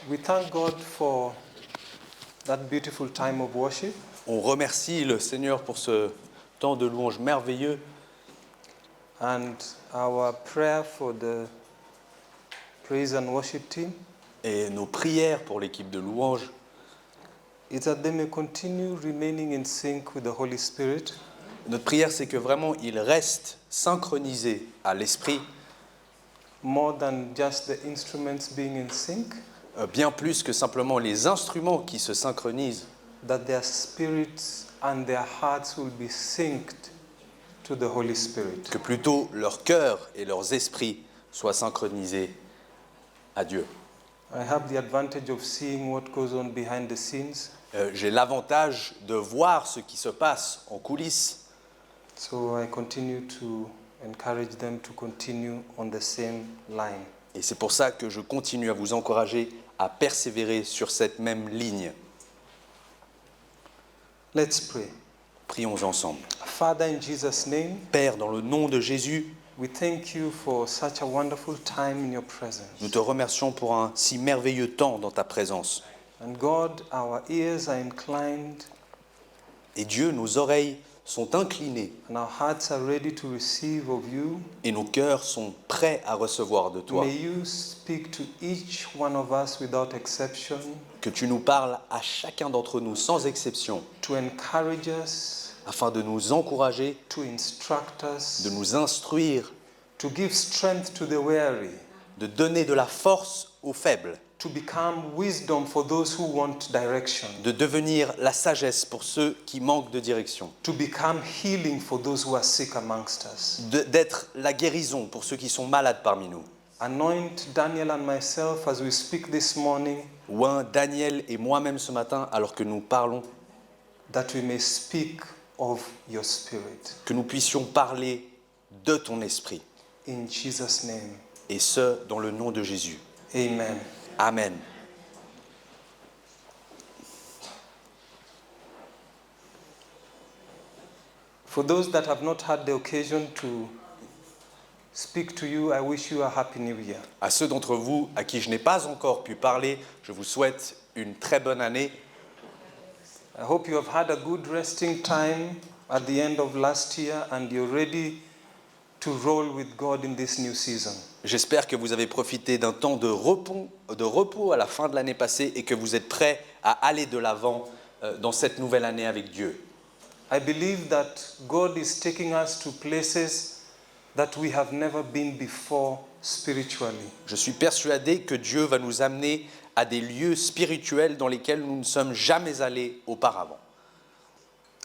We thank God for that beautiful time of worship. On remercie le Seigneur pour ce temps de louange merveilleux And our prayer for the praise and worship team et nos prières pour l'équipe de louange is that they may continue remaining in sync with the Holy Spirit, Notre prière, c'est que vraiment ils restent synchronisés à l'esprit, more than just the instruments being in sync, bien plus que simplement les instruments qui se synchronisent, that their spirits and their hearts will be synced to the Holy Spirit. que plutôt leur cœur et leurs esprits soient synchronisés à Dieu. I have the advantage of seeing what goes on behind the scenes, J'ai l'avantage de voir ce qui se passe en coulisses, so I continue to encourage them to continue on the same line. et c'est pour ça que je continue à vous encourager à persévérer sur cette même ligne. Let's pray. Prions ensemble. Father, in Jesus' name, Père, dans le nom de Jésus, we thank you for such a wonderful time in your presence. nous te remercions pour un si merveilleux temps dans ta présence. And God, our ears are inclined Et Dieu, nos oreilles sont inclinées and our hearts are ready to receive of you. et nos cœurs sont prêts à recevoir de toi. May you speak to each one of us without exception, Que tu nous parles à chacun d'entre nous sans exception, to encourage us, afin de nous encourager, to instruct us, de nous instruire, to give strength to the weary, de donner de la force aux faibles, to become wisdom for those who want direction, de devenir la sagesse pour ceux qui manquent de direction, to become healing for those who are sick amongst us. d'être la guérison pour ceux qui sont malades parmi nous. Anoint Daniel and myself as we speak this morning, Oint Daniel et moi-même ce matin, alors que nous parlons, that we may speak of your Spirit. que nous puissions parler de ton esprit, In Jesus' name, et ce, dans le nom de Jésus. amen. Amen. For those that have not had the occasion to speak to you, I wish you a happy new year. À ceux d'entre vous à qui je n'ai pas encore pu parler, je vous souhaite une très bonne année. I hope you have had a good resting time at the end of last year and you're ready to roll with God in this new season. J'espère que vous avez profité d'un temps de repos à la fin de l'année passée et que vous êtes prêts à aller de l'avant dans cette nouvelle année avec Dieu. I believe that God is taking us to places that we have never been before spiritually. Je suis persuadé que Dieu va nous amener à des lieux spirituels dans lesquels nous ne sommes jamais allés auparavant.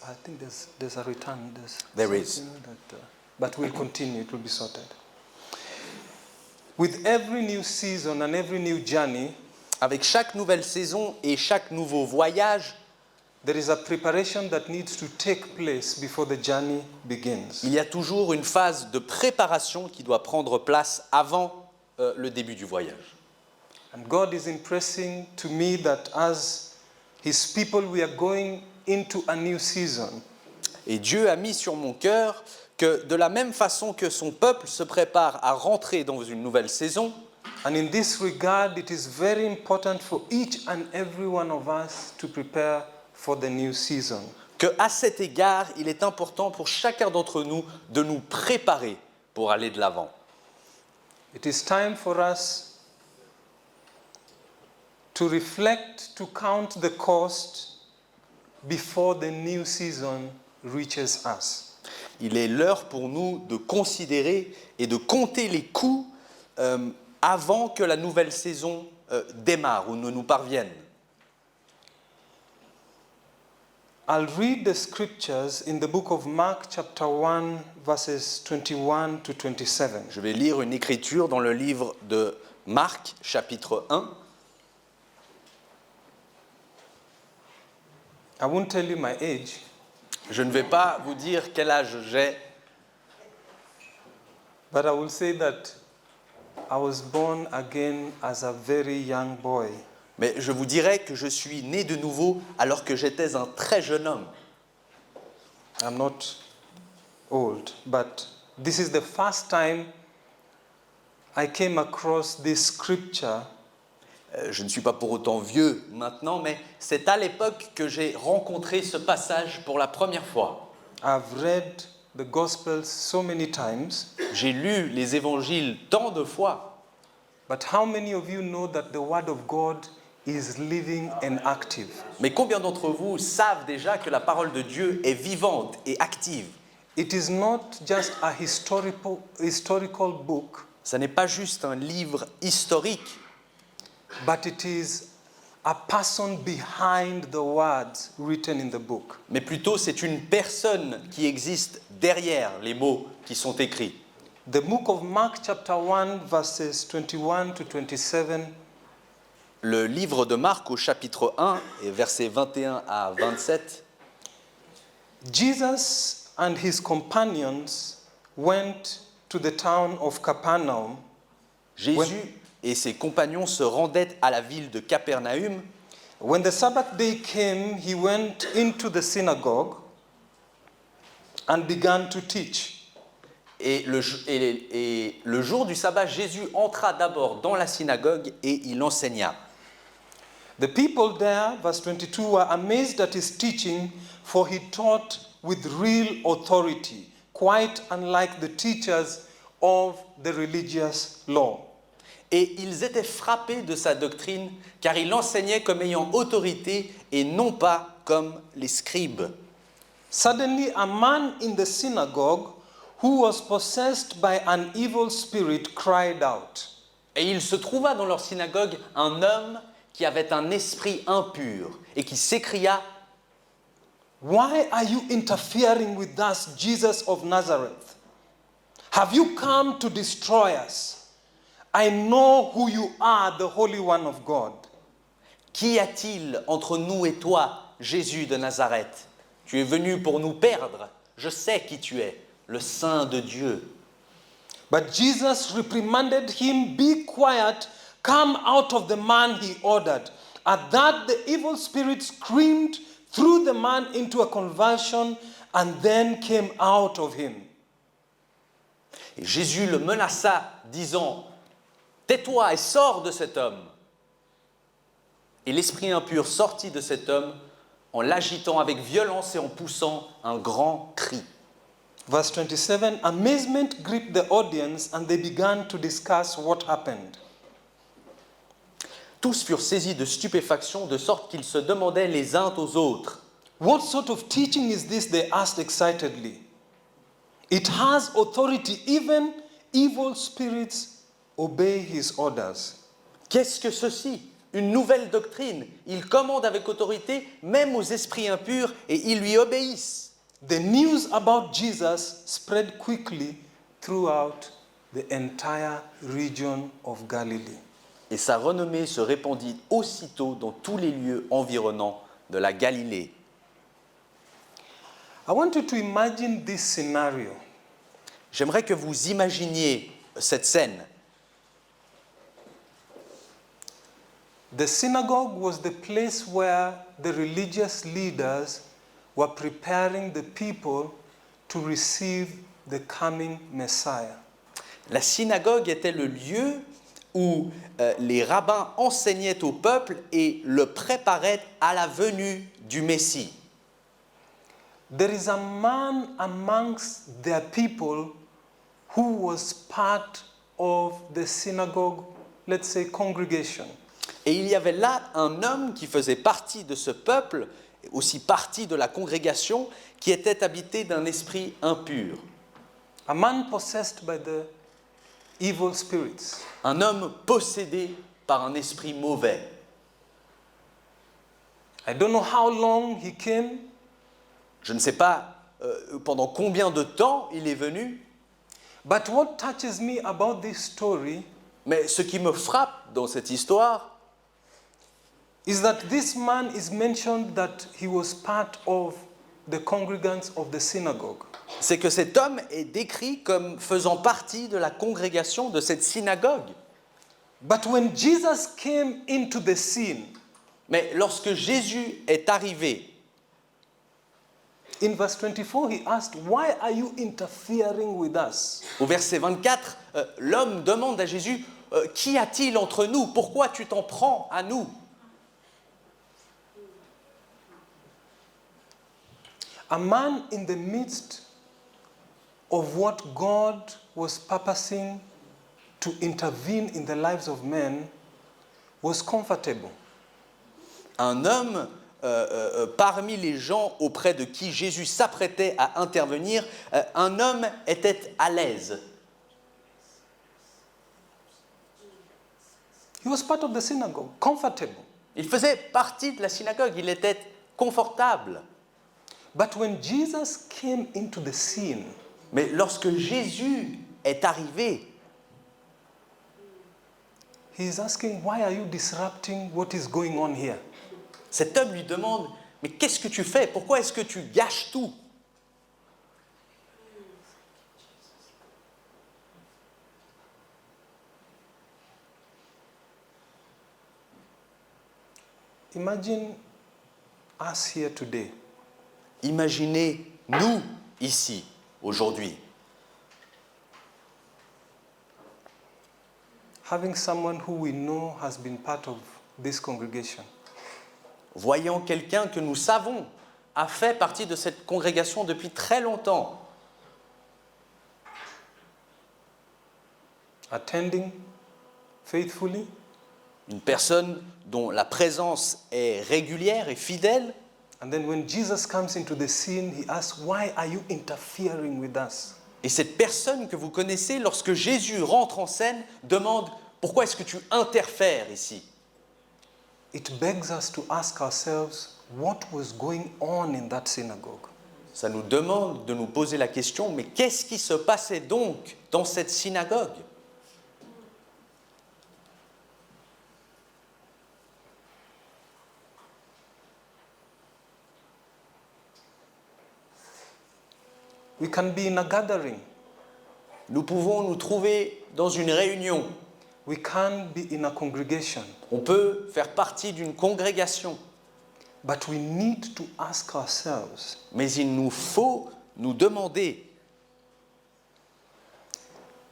I think there's a return. There is. something but we'll continue. It will be sorted. With every new season and every new journey, Avec chaque nouvelle saison et chaque nouveau voyage, there is a preparation that needs to take place before the journey begins. il y a toujours une phase de préparation qui doit prendre place avant le début du voyage. And God is impressing to me that as His people, we are going into a new season. Et Dieu a mis sur mon cœur que de la même façon que son peuple se prépare à rentrer dans une nouvelle saison, And in this regard, it is very important for each and every one of us to prepare for the new season. que à cet égard, il est important pour chacun d'entre nous de nous préparer pour aller de l'avant. It is time for us to reflect, to count the cost before the new season reaches us. Il est l'heure pour nous de considérer et de compter les coûts avant que la nouvelle saison démarre ou ne nous parvienne. I'll read the scriptures in the book of Mark chapter 1 verses 21 to 27. Je vais lire une écriture dans le livre de Marc, chapitre 1. I won't tell you my age, Je ne vais pas vous dire quel âge j'ai, but I will say that I was born again as a very young boy. mais je vous dirai que je suis né de nouveau alors que j'étais un très jeune homme. I'm not old, but this is the first time I came across this scripture Je ne suis pas pour autant vieux maintenant, mais c'est à l'époque que j'ai rencontré ce passage pour la première fois. I've read the Gospels so many times, J'ai lu les évangiles tant de fois, but how many of you know that the Word of God is living and active? mais combien d'entre vous savent déjà que la parole de Dieu est vivante et active? It is not just a historical book, Ça n'est pas juste un livre historique, but it is a person behind the words written in the book. mais plutôt c'est une personne qui existe derrière les mots qui sont écrits. The book of Mark chapter 1 verses 21 to 27 Le livre de Marc au chapitre 1 et versets 21 à 27, Jesus and his companions went to the town of Capernaum. Jésus et ses compagnons se rendaient à la ville de Capernaüm. When the Sabbath day came, he went into the synagogue and began to teach. Et le jour du sabbat, Jésus entra d'abord dans la synagogue et il enseigna. The people there, verse 22, were amazed at his teaching, for he taught with real authority, quite unlike the teachers of the religious law. Et ils étaient frappés de sa doctrine, car il enseignait comme ayant autorité et non pas comme les scribes. Suddenly, a man in the synagogue who was possessed by an evil spirit cried out. Et il se trouva dans leur synagogue un homme qui avait un esprit impur et qui s'écria « Why are you interfering with us, Jesus of Nazareth? Have you come to destroy us? I know who you are, the Holy One of God. Qu'y a-t-il entre nous et toi, Jésus de Nazareth? Tu es venu pour nous perdre. Je sais qui tu es, le Saint de Dieu. » But Jesus reprimanded him, "Be quiet, come out of the man," he ordered. At that, the evil spirit screamed, threw the man into a convulsion, and then came out of him. Et Jésus le menaça, disant « Tais-toi et sors de cet homme !» Et l'esprit impur sortit de cet homme en l'agitant avec violence et en poussant un grand cri. Verse 27, amazement gripped the audience and they began to discuss what happened. Tous furent saisis de stupéfaction, de sorte qu'ils se demandaient les uns aux autres. What sort of teaching is this? They asked excitedly. It has authority, even evil spirits obey his orders. Qu'est-ce que ceci? Une nouvelle doctrine. Il commande avec autorité, même aux esprits impurs, et ils lui obéissent. The news about Jesus spread quickly throughout the entire region of Galilee. Et sa renommée se répandit aussitôt dans tous les lieux environnants de la Galilée. I want you to imagine this scenario. J'aimerais que vous imaginiez cette scène. The synagogue was the place where the religious leaders were preparing the people to receive the coming Messiah. La synagogue était le lieu où les rabbins enseignaient au peuple et le préparaient à la venue du Messie. There is a man amongst their people who was part of the synagogue, let's say, congregation. Et il y avait là un homme qui faisait partie de ce peuple, aussi partie de la congrégation, qui était habité d'un esprit impur. A man possessed by the evil spirits. Un homme possédé par un esprit mauvais. I don't know how long he came. Je ne sais pas pendant combien de temps il est venu, But what touches me about this story mais ce qui me frappe dans cette histoire, is that this man is mentioned that he was part of the congregants of the synagogue. c'est que cet homme est décrit comme faisant partie de la congrégation de cette synagogue. But when Jesus came into the scene, Mais lorsque Jésus est arrivé, In verse 24, he asked, "Why are you interfering with us?" Au verset 24, l'homme demande à Jésus, Qu'y a-t-il entre nous? Pourquoi tu t'en prends à nous? A man in the midst of what God was purposing to intervene in the lives of men was comfortable. Un homme parmi les gens auprès de qui Jésus s'apprêtait à intervenir, un homme était à l'aise. He was part of the synagogue, comfortable. Il faisait partie de la synagogue, il était confortable. But when Jesus came into the scene, Mais lorsque Jésus est arrivé, he is asking, "Why are you disrupting what is going on here?" cet homme lui demande, mais qu'est-ce que tu fais? Pourquoi est-ce que tu gâches tout? Imagine us here today. Imaginez nous ici, aujourd'hui, Having someone who we know has been part of this congregation. voyant quelqu'un que nous savons a fait partie de cette congrégation depuis très longtemps, Attending faithfully, une personne dont la présence est régulière et fidèle, and then when Jesus comes into the scene, he asks, "Why are you interfering with us?" et cette personne que vous connaissez, lorsque Jésus rentre en scène, demande « Pourquoi est-ce que tu interfères ici ?» It begs us to ask ourselves what was going on in that synagogue. Ça nous demande de nous poser la question, mais qu'est-ce qui se passait donc dans cette synagogue? We can be in a gathering. Nous pouvons nous trouver dans une réunion. We can be in a congregation. On peut faire partie d'une congrégation. But we need to ask ourselves, Mais il nous faut nous demander,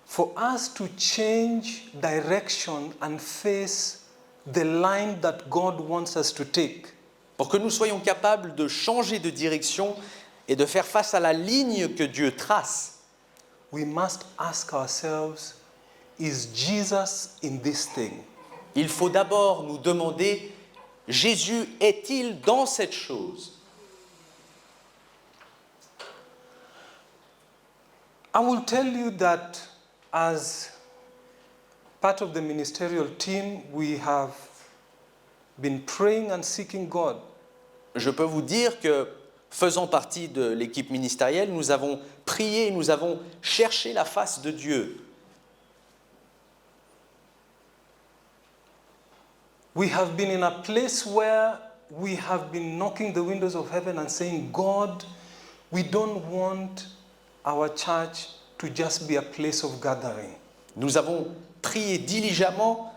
for us to change direction and face the line that God wants us to take, pour que nous soyons capables de changer de direction et de faire face à la ligne que Dieu trace, we must ask ourselves, is Jesus in this thing? il faut d'abord nous demander, Jésus est-il dans cette chose? I will tell you that as part of the ministerial team, we have been praying and seeking God. Je peux vous dire que, faisant partie de l'équipe ministérielle, nous avons prié, nous avons cherché la face de Dieu. We have been in a place where we have been knocking the windows of heaven and saying, "God, we don't want our church to just be a place of gathering. Nous avons prié diligemment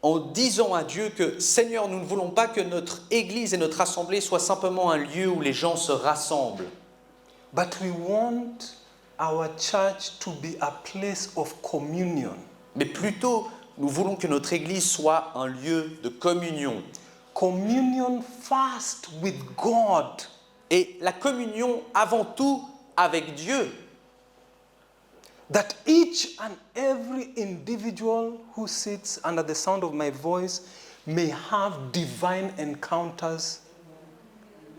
en disant à Dieu que, Seigneur, nous ne voulons pas que notre Église et notre assemblée soient simplement un lieu où les gens se rassemblent. But we want our church to be a place of communion. Mais plutôt, nous voulons que notre Église soit un lieu de communion. Communion first with God. Et la communion avant tout avec Dieu. That each and every individual who sits under the sound of my voice may have divine encounters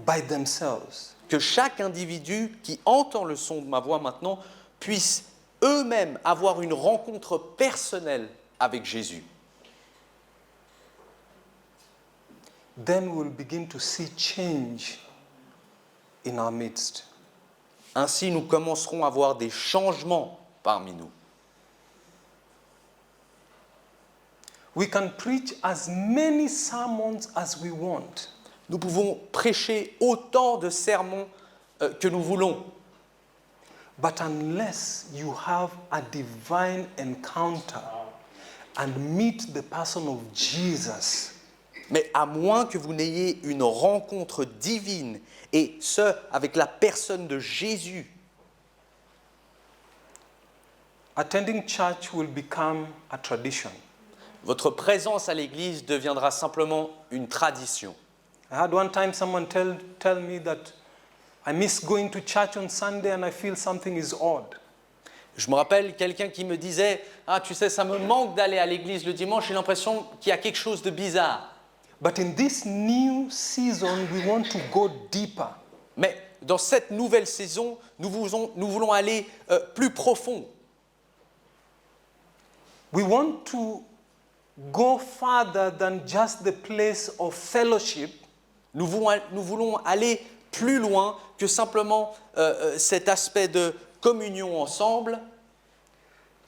by themselves. Que chaque individu qui entend le son de ma voix maintenant puisse eux-mêmes avoir une rencontre personnelle avec Jésus. Then we'll begin to see change in our midst. Ainsi, nous commencerons à voir des changements parmi nous. We can preach as many sermons as we want, Nous pouvons prêcher autant de sermons que nous voulons. but unless you have a divine encounter and meet the person of Jesus, Mais à moins que vous n'ayez une rencontre divine, et ce, avec la personne de Jésus, attending church will become a tradition. votre présence à l'église deviendra simplement une tradition. I had one time someone tell me that I miss going to church on Sunday and I feel something is odd. Je me rappelle quelqu'un qui me disait « Ah, tu sais, ça me manque d'aller à l'église le dimanche, j'ai l'impression qu'il y a quelque chose de bizarre. But in this new season, we want to go deeper. » Mais dans cette nouvelle saison, nous voulons aller plus profond. We want to go farther than just the place of fellowship. Nous voulons aller plus loin que simplement cet aspect de communion ensemble,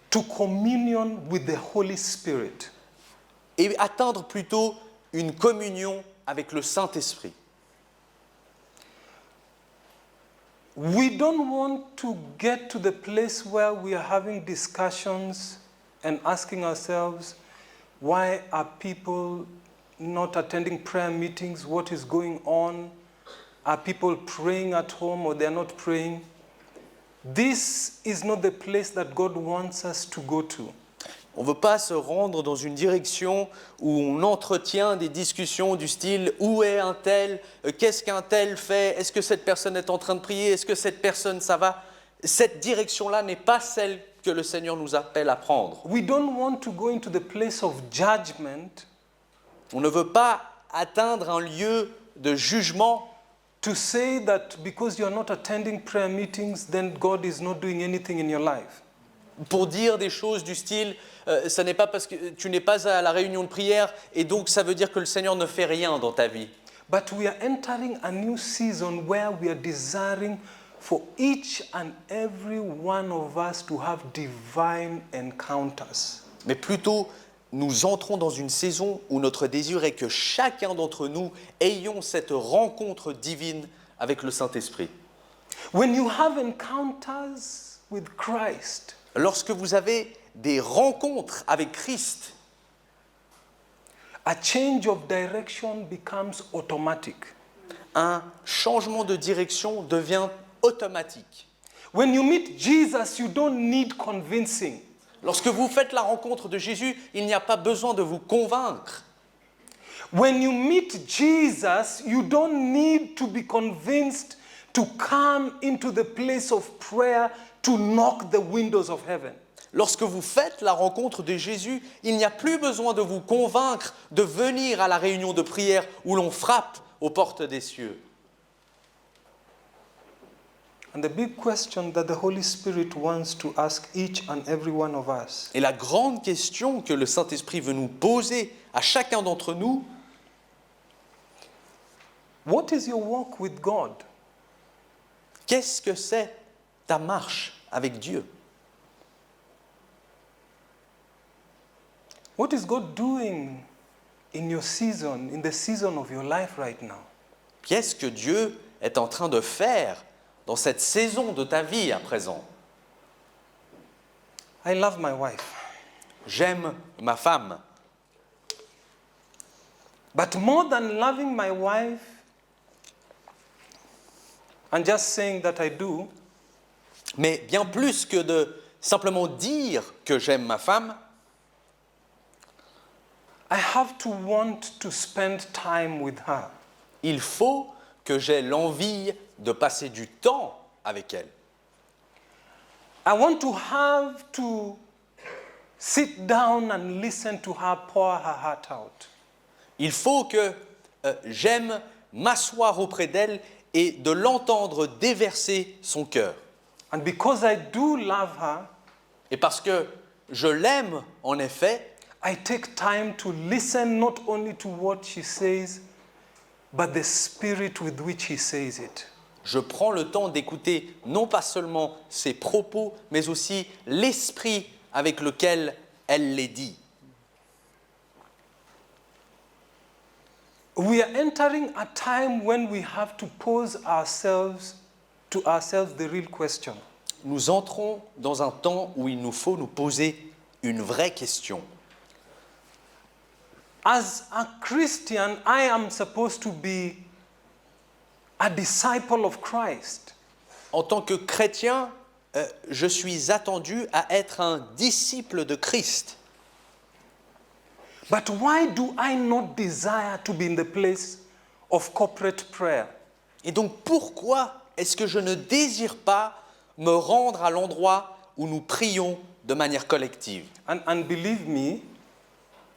to communion with the Holy Spirit. et atteindre plutôt une communion avec le Saint-Esprit. We don't want to get to the place where we are having discussions and asking ourselves, why are people not attending prayer meetings? What is going on? Are people praying at home or they are not praying? This is not the place that God wants us to go to. On ne veut pas se rendre dans une direction où on entretient des discussions du style « Où est un tel ? Qu'est-ce qu'un tel fait ? Est-ce que cette personne est en train de prier ? Est-ce que cette personne, ça va ?» Cette direction-là n'est pas celle que le Seigneur nous appelle à prendre. We don't want to go into the place of judgment On ne veut pas atteindre un lieu de jugement to say that because you are not attending prayer meetings, then God is not doing anything in your life. pour dire des choses du style ça n'est pas parce que tu n'es pas à la réunion de prière et donc ça veut dire que le Seigneur ne fait rien dans ta vie. But we are entering a new season where we are desiring for each and every one of us to have divine encounters. Mais plutôt, nous entrons dans une saison où notre désir est que chacun d'entre nous ayons cette rencontre divine avec le Saint-Esprit. When you have encounters with Christ, Lorsque vous avez des rencontres avec Christ, a change of direction becomes automatic. un changement de direction devient automatique. When you meet Jesus, you don't need convincing. Lorsque vous faites la rencontre de Jésus, il n'y a pas besoin de vous convaincre. When you meet Jesus, you don't need to be convinced to come into the place of prayer to knock the windows of heaven. Lorsque vous faites la rencontre de Jésus, il n'y a plus besoin de vous convaincre de venir à la réunion de prière où l'on frappe aux portes des cieux. And the big question that the Holy Spirit wants to ask each and every one of us Et la grande question que le Saint-Esprit veut nous poser à chacun d'entre nous, what is your walk with God? qu'est-ce que c'est ta marche avec Dieu? What is God doing in your season, in the season of your life right now? Qu'est-ce que Dieu est en train de faire dans cette saison de ta vie à présent? I love my wife. J'aime ma femme. But more than loving my wife and just saying that I do, Mais bien plus que de simplement dire que j'aime ma femme, I have to want to spend time with her. il faut que j'aie l'envie de passer du temps avec elle. I want to have to sit down and listen to her pour her heart out. Il faut que j'aime m'asseoir auprès d'elle et de l'entendre déverser son cœur. And because I do love her, Et parce que je l'aime en effet, I take time to listen not only to what she says, but the spirit with which he says it. je prends le temps d'écouter non pas seulement ses propos, mais aussi l'esprit avec lequel elle les dit. We are entering a time when we have to pose ourselves the real question. Nous entrons dans un temps où il nous faut nous poser une vraie question. As a Christian, I am supposed to be a disciple of Christ. En tant que chrétien, je suis attendu à être un disciple de Christ. But why do I not desire to be in the place of corporate prayer? Et donc pourquoi est-ce que je ne désire pas me rendre à l'endroit où nous prions de manière collective? And believe me,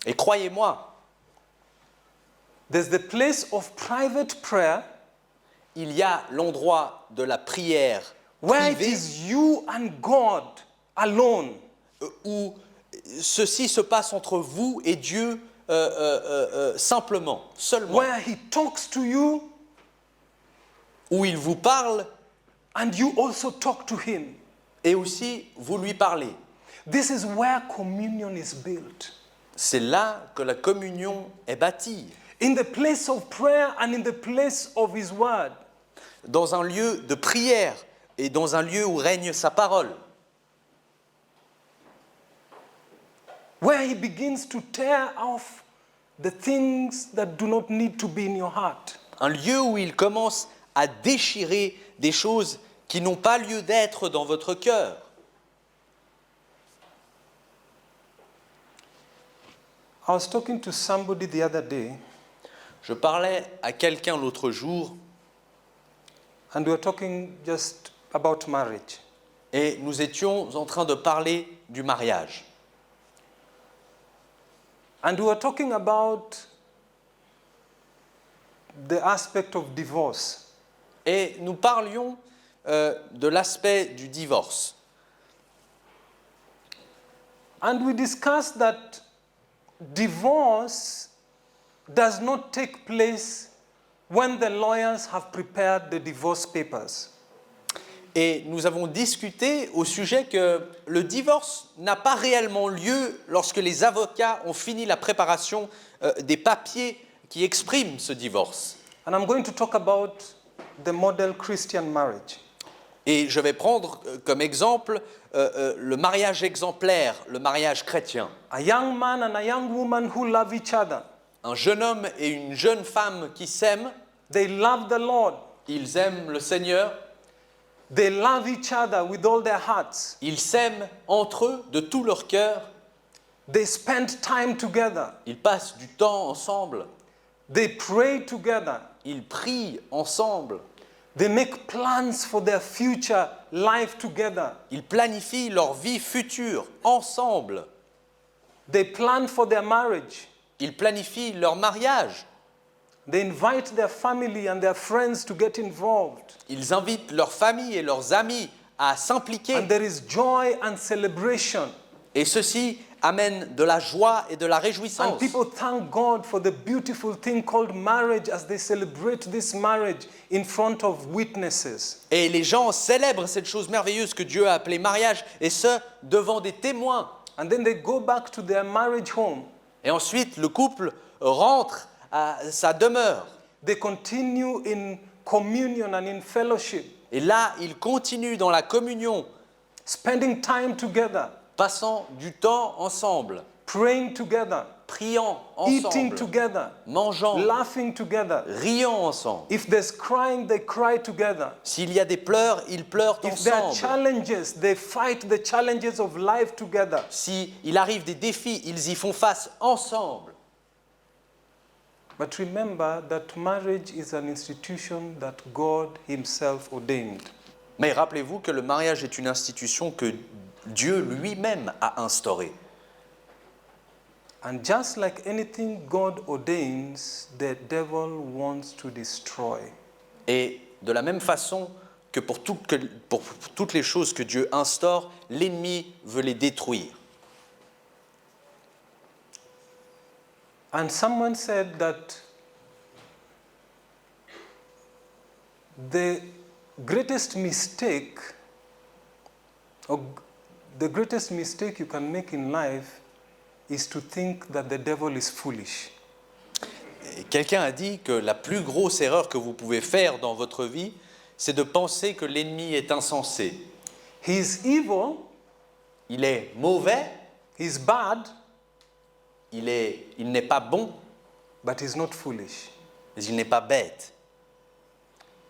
Et croyez-moi, there's the place of private prayer il y a l'endroit de la prière where it privée is you and God alone. où ceci se passe entre vous et Dieu simplement, seulement, Where He talks to you où il vous parle and you also talk to Him. et aussi vous lui parlez. This is where communion is built. C'est là que la communion est bâtie, In the place of prayer and in the place of His word. dans un lieu de prière et dans un lieu où règne sa parole, Where He begins to tear off the things that do not need to be in your heart. un lieu où il commence à déchirer des choses qui n'ont pas lieu d'être dans votre cœur. I was talking to somebody the other day, Je parlais à quelqu'un l'autre jour and we were talking just about marriage. et nous étions en train de parler du mariage. And we were talking about the aspect of divorce. Et nous parlions de l'aspect du divorce. And we discussed that divorce does not take place when the lawyers have prepared the divorce papers. Et nous avons discuté au sujet que le divorce n'a pas réellement lieu lorsque les avocats ont fini la préparation des papiers qui expriment ce divorce. And I'm going to talk about the model Christian marriage. Et je vais prendre comme exemple le mariage exemplaire, le mariage chrétien. A young man and a young woman who love each other. Un jeune homme et une jeune femme qui s'aiment, They love the Lord. ils aiment le Seigneur, They love each other with all their hearts. ils s'aiment entre eux de tout leur cœur, They spend time together. ils passent du temps ensemble, They pray together. ils prient ensemble, They make plans for their future life together. ils planifient leur vie future ensemble, They plan for their marriage. ils planifient leur mariage, They invite their family and their friends to get involved. ils invitent leur famille et leurs amis à s'impliquer. And there is joy and celebration. Et ceci amène de la joie et de la And réjouissance. people thank God for the beautiful thing called marriage as they celebrate this marriage in front of witnesses. Et les gens célèbrent cette chose merveilleuse que Dieu a appelée mariage, et ce, devant des témoins. And then they go back to their marriage home. Et ensuite, le couple rentre à sa demeure. They continue in communion and in fellowship, Et là, ils continuent dans la communion, spending time together, passant du temps ensemble, praying together, priant eating ensemble, together, mangeant, laughing together. riant ensemble. If there's crying, they cry together. S'il y a des pleurs, ils pleurent If there are ensemble. challenges, they fight the challenges of life together. S'il arrive des défis, ils y font face ensemble. But remember that marriage is an institution that God Himself ordained. Mais rappelez-vous que le mariage est une institution que Dieu lui-même a instaurée. And just like anything God ordains, the devil wants to destroy. Et de la même façon que pour toutes les choses que Dieu instaure, l'ennemi veut les détruire. And someone said that the greatest mistake, or the greatest mistake you can make in life is to think that the devil is foolish. Et quelqu'un a dit que la plus grosse erreur que vous pouvez faire dans votre vie, c'est de penser que l'ennemi est insensé. He is evil, Il est mauvais, he is bad, il n'est pas bon, but he's not foolish. mais il n'est pas bête.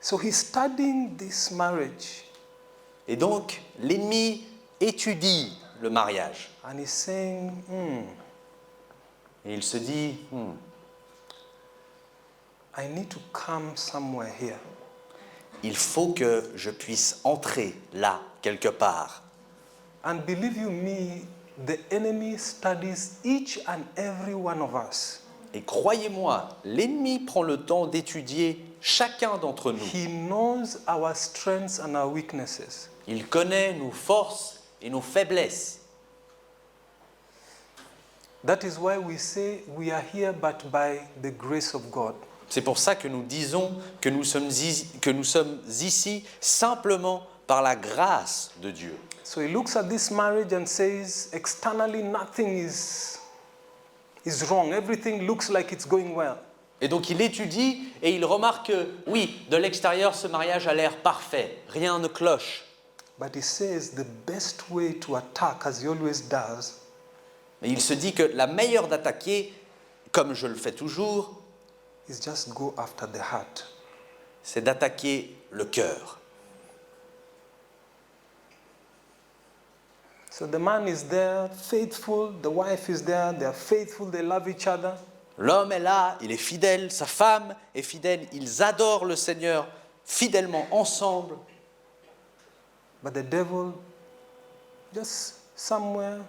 So he's studying this marriage Et donc, l'ennemi étudie le mariage. and he's saying, Et il se dit, I need to come somewhere here. il faut que je puisse entrer là, quelque part. And believe you me, the enemy studies each and every one of us. Et croyez-moi, l'ennemi prend le temps d'étudier chacun d'entre nous. He knows our strengths and our weaknesses. Il connaît nos forces et nos faiblesses. That is why we say we are here but by the grace of God. C'est pour ça que nous disons que nous sommes ici simplement par la grâce de Dieu. So he looks at this marriage and says, externally nothing is wrong. Everything looks like it's going well. Et donc il étudie et il remarque que, oui, de l'extérieur, ce mariage a l'air parfait, rien ne cloche. But he says the best way to attack, as he always does, Mais il se dit que la meilleure d'attaquer, comme je le fais toujours, is just go after the heart. c'est d'attaquer le cœur. So the man is there, faithful, the wife is there, they are faithful, they love each other. L'homme est là, il est fidèle, sa femme est fidèle, ils adorent le Seigneur fidèlement ensemble. But the devil, just somewhere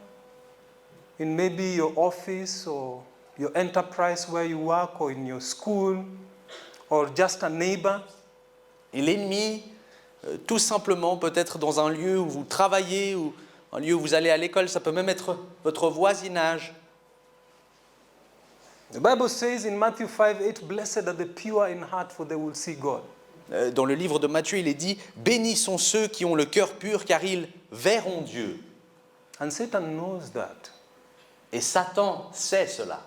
in maybe your office or your enterprise where you work or in your school or just a neighbor, Et l'ennemi, tout simplement, peut-être dans un lieu où vous travaillez ou un lieu où vous allez à l'école, ça peut même être votre voisinage. the Bible says in Matthew 5:8, blessed are the pure in heart, for they will see God. Dans le livre de Matthieu, il est dit « Bénis sont ceux qui ont le cœur pur, car ils verront Dieu. And Satan knows that. » Et Satan sait cela.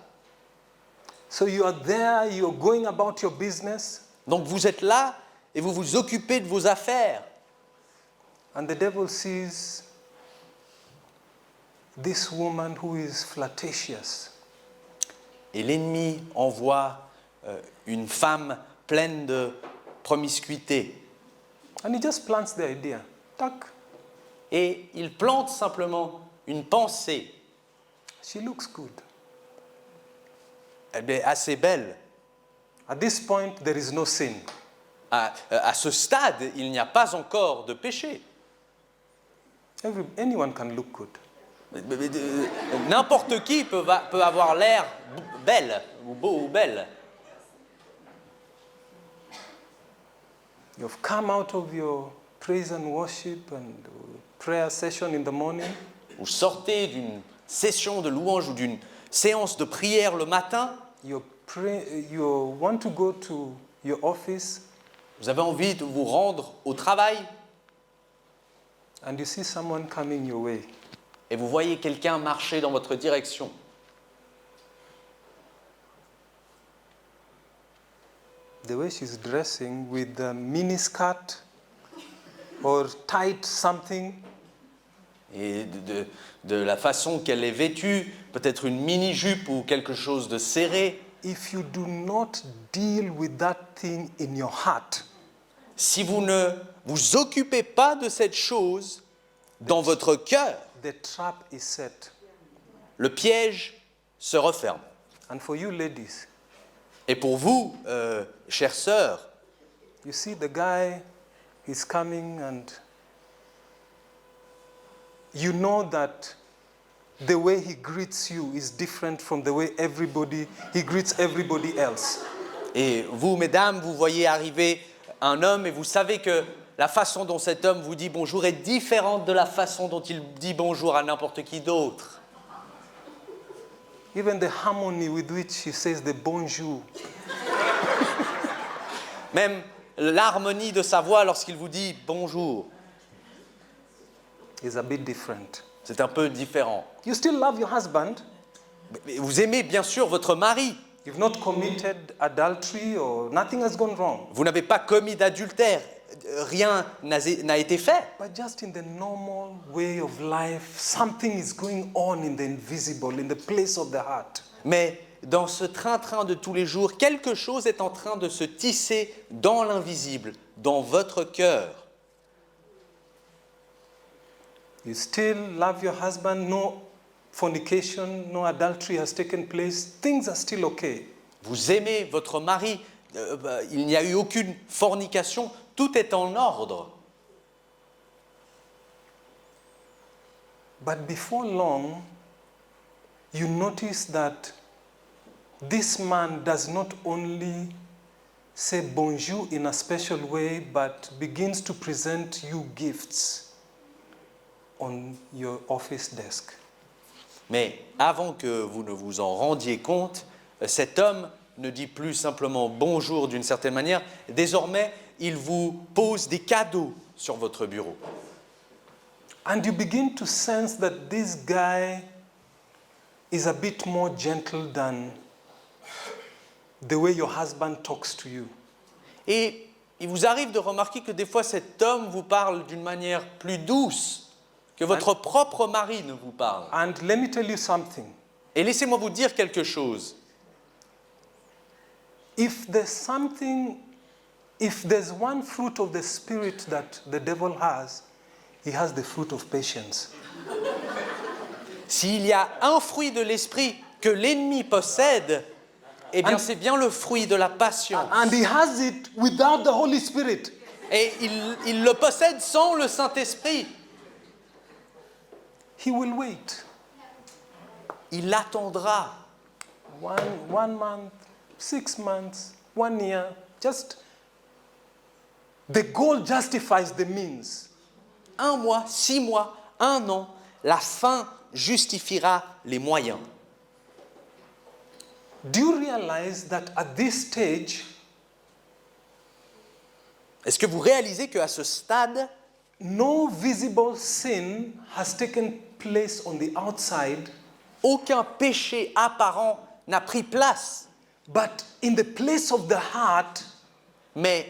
So you are there, you're going about your business, Donc vous êtes là et vous vous occupez de vos affaires. and the devil sees this woman who is flirtatious. Et l'ennemi envoie une femme pleine de promiscuité. And he just plants the idea. Tuck, Et il plante simplement une pensée. she looks good. Elle est assez belle. At this point, there is no sin. À ce stade, il n'y a pas encore de péché. Anyone can look good. N'importe qui peut avoir l'air belle, ou beau ou belle. You've come out of your praise and worship and prayer session in the morning. Vous sortez d'une session de louange ou d'une séance de prière le matin. You want to go to your office, Vous avez envie de vous rendre au travail and you see someone coming your way. et vous voyez quelqu'un marcher dans votre direction. The way she's dressing with a mini skirt or tight something, Et de la façon qu'elle est vêtue, peut-être une mini-jupe ou quelque chose de serré. if you do not deal with that thing in your heart, Si vous ne vous occupez pas de cette chose dans votre cœur, the trap is set. le piège se referme. And for you ladies, Et pour vous, chères sœurs, you see the guy is coming and you know that the way he greets you is different from the way he greets everybody else. et vous, mesdames, vous voyez arriver un homme et vous savez que la façon dont cet homme vous dit bonjour est différente de la façon dont il dit bonjour à n'importe qui d'autre. Even the harmony with which he says the bonjour. Même l'harmonie de sa voix lorsqu'il vous dit bonjour, Is a bit different. c'est un peu différent. You still love your husband. Mais vous aimez bien sûr votre mari. You've not committed adultery or nothing has gone wrong. Vous n'avez pas commis d'adultère. Rien n'a été fait. But just in the normal way of life, something is going on in the invisible, in the place of the heart. Mais dans ce train-train de tous les jours, quelque chose est en train de se tisser dans l'invisible, dans votre cœur. You still love your husband, no fornication, no adultery has taken place, things are still okay. Vous aimez votre mari, il n'y a eu aucune fornication, tout est en ordre. But before long, you notice that this man does not only say bonjour in a special way, but begins to present you gifts on your office desk. Mais avant que vous ne vous en rendiez compte, cet homme ne dit plus simplement bonjour d'une certaine manière, désormais il vous pose des cadeaux sur votre bureau. And you begin to sense that this guy is a bit more gentle than the way your husband talks to you. Et il vous arrive de remarquer que des fois cet homme vous parle d'une manière plus douce que votre propre mari ne vous parle. And let me tell you something. Et laissez-moi vous dire quelque chose. If there's one fruit of the Spirit that the devil has, he has the fruit of patience. S'il y a un fruit de l'esprit que l'ennemi possède, eh bien c'est bien le fruit de la patience. And he has it without the Holy Spirit. Et il le possède sans le Saint-Esprit. He will wait. Il attendra. 1 month, 6 months, 1 year, just the goal justifies the means. 1 mois, 6 mois, 1 an, la fin justifiera les moyens. Do you realize that at this stage, Est-ce que vous réalisez qu'à ce stade, no visible sin has taken place on the outside, aucun péché apparent n'a pris place, but in the place of the heart, mais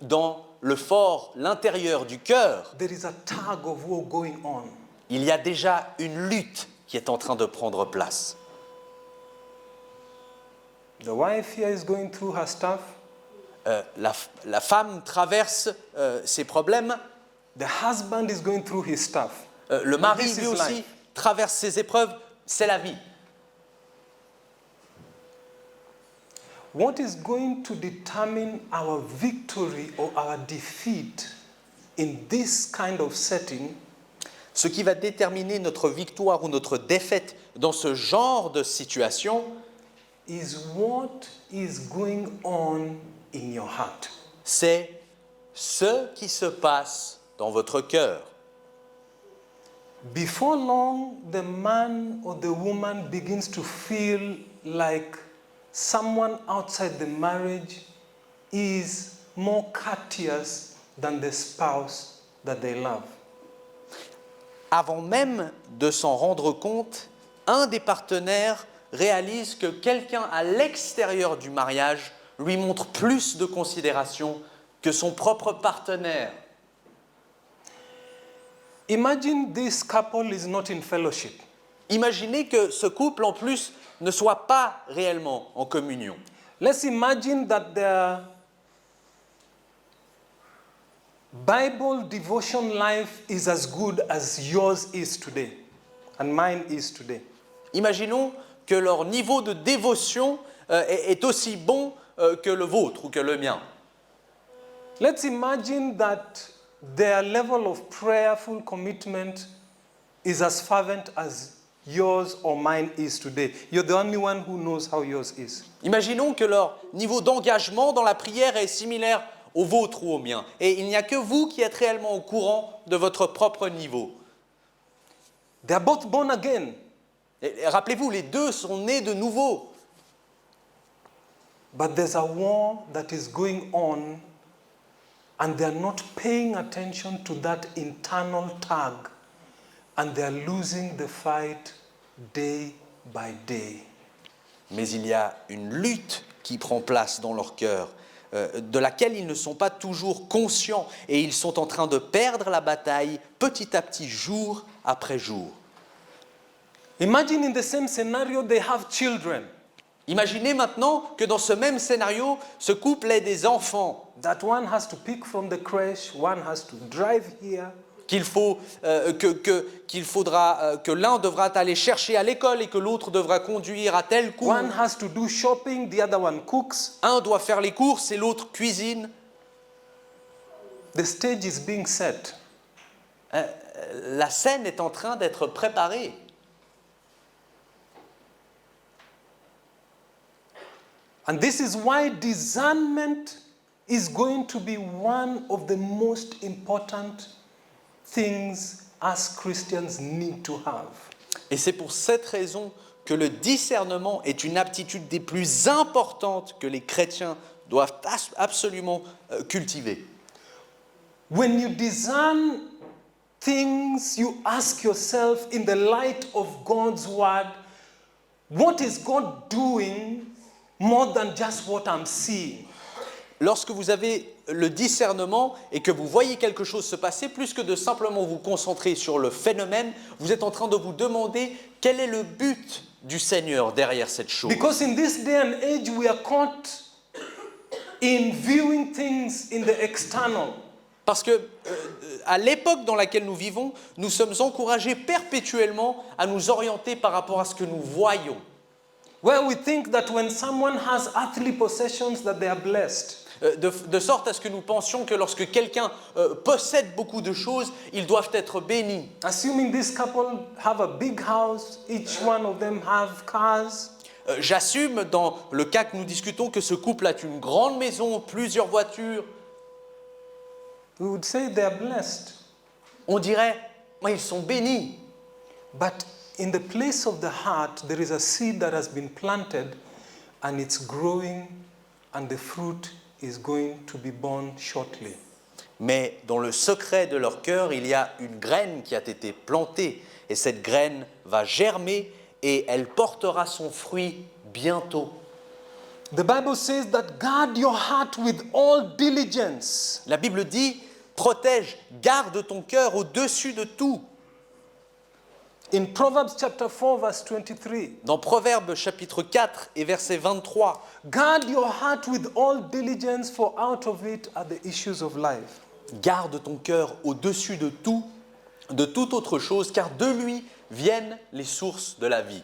dans le fort, l'intérieur du cœur, there is a tug of war going on. il y a déjà une lutte qui est en train de prendre place. The wife here is going through her stuff. La femme traverse ses problèmes, The husband is going through his stuff. le mari This lui is aussi life. traverse ses épreuves, c'est la vie. What is going to determine our victory or our defeat in this kind of setting Ce qui va déterminer notre victoire ou notre défaite dans ce genre de situation, is what is going on in your heart. c'est ce qui se passe dans votre cœur. Before long, the man or the woman begins to feel like someone outside the marriage is more courteous than the spouse that they love. Avant même de s'en rendre compte, un des partenaires réalise que quelqu'un à l'extérieur du mariage lui montre plus de considération que son propre partenaire. Imagine this couple is not in fellowship. Imaginez que ce couple, en plus, ne soit pas réellement en communion. Let's imagine that their Bible devotion life is as good as yours is today and mine is today. Imaginons que leur niveau de dévotion est aussi bon que le vôtre ou que le mien. Let's imagine that their level of prayerful commitment is as fervent as yours or mine is today. You're the only one who knows how yours is. Imaginons que leur niveau d'engagement dans la prière est similaire au vôtre ou au mien. Et il n'y a que vous qui êtes réellement au courant de votre propre niveau. They are both born again, Et rappelez-vous, les deux sont nés de nouveau. but there's a war that is going on and they're not paying attention to that internal tug and they're losing the fight day by day. Mais il y a une lutte qui prend place dans leur cœur, de laquelle ils ne sont pas toujours conscients et ils sont en train de perdre la bataille petit à petit, jour après jour. Imagine in the same scenario they have children. Imaginez maintenant que dans ce même scénario, ce couple ait des enfants, That one has to pick from the creche, one has to drive here. qu'il faudra que l'un devra aller chercher à l'école et que l'autre devra conduire à tel cours. One has to do shopping, the other one cooks. Un doit faire les courses et l'autre cuisine. The stage is being set. La scène est en train d'être préparée. And this is why discernment is going to be one of the most important things us Christians need to have. Et c'est pour cette raison que le discernement est une aptitude des plus importantes que les chrétiens doivent absolument cultiver. When you discern things, you ask yourself in the light of God's word, what is God doing more than just what I'm seeing? Lorsque vous avez le discernement et que vous voyez quelque chose se passer, plus que de simplement vous concentrer sur le phénomène, vous êtes en train de vous demander quel est le but du Seigneur derrière cette chose. Because in this day and age, we are caught in viewing things in the external. Parce que à l'époque dans laquelle nous vivons, nous sommes encouragés perpétuellement à nous orienter par rapport à ce que nous voyons. Where we think that when someone has earthly possessions that they are blessed. De sorte à ce que nous pensions que lorsque quelqu'un possède beaucoup de choses, ils doivent être bénis. Assuming this couple have a big house, each one of them have cars. J'assume dans le cas que nous discutons que ce couple a une grande maison, plusieurs voitures. We would say they are blessed. On dirait, ils sont bénis. But in the place of the heart, there is a seed that has been planted and it's growing and the fruit is going to be born shortly. Mais dans le secret de leur cœur, il y a une graine qui a été plantée et cette graine va germer et elle portera son fruit bientôt. The Bible says that guard your heart with all diligence. La Bible dit, protège, garde ton cœur au-dessus de tout. In Proverbs chapter 4 verse 23. Dans Proverbes chapitre 4 et verset 23, Guard your heart with all diligence, for out of it are the issues of life. garde ton cœur au-dessus de tout, de toute autre chose, car de lui viennent les sources de la vie.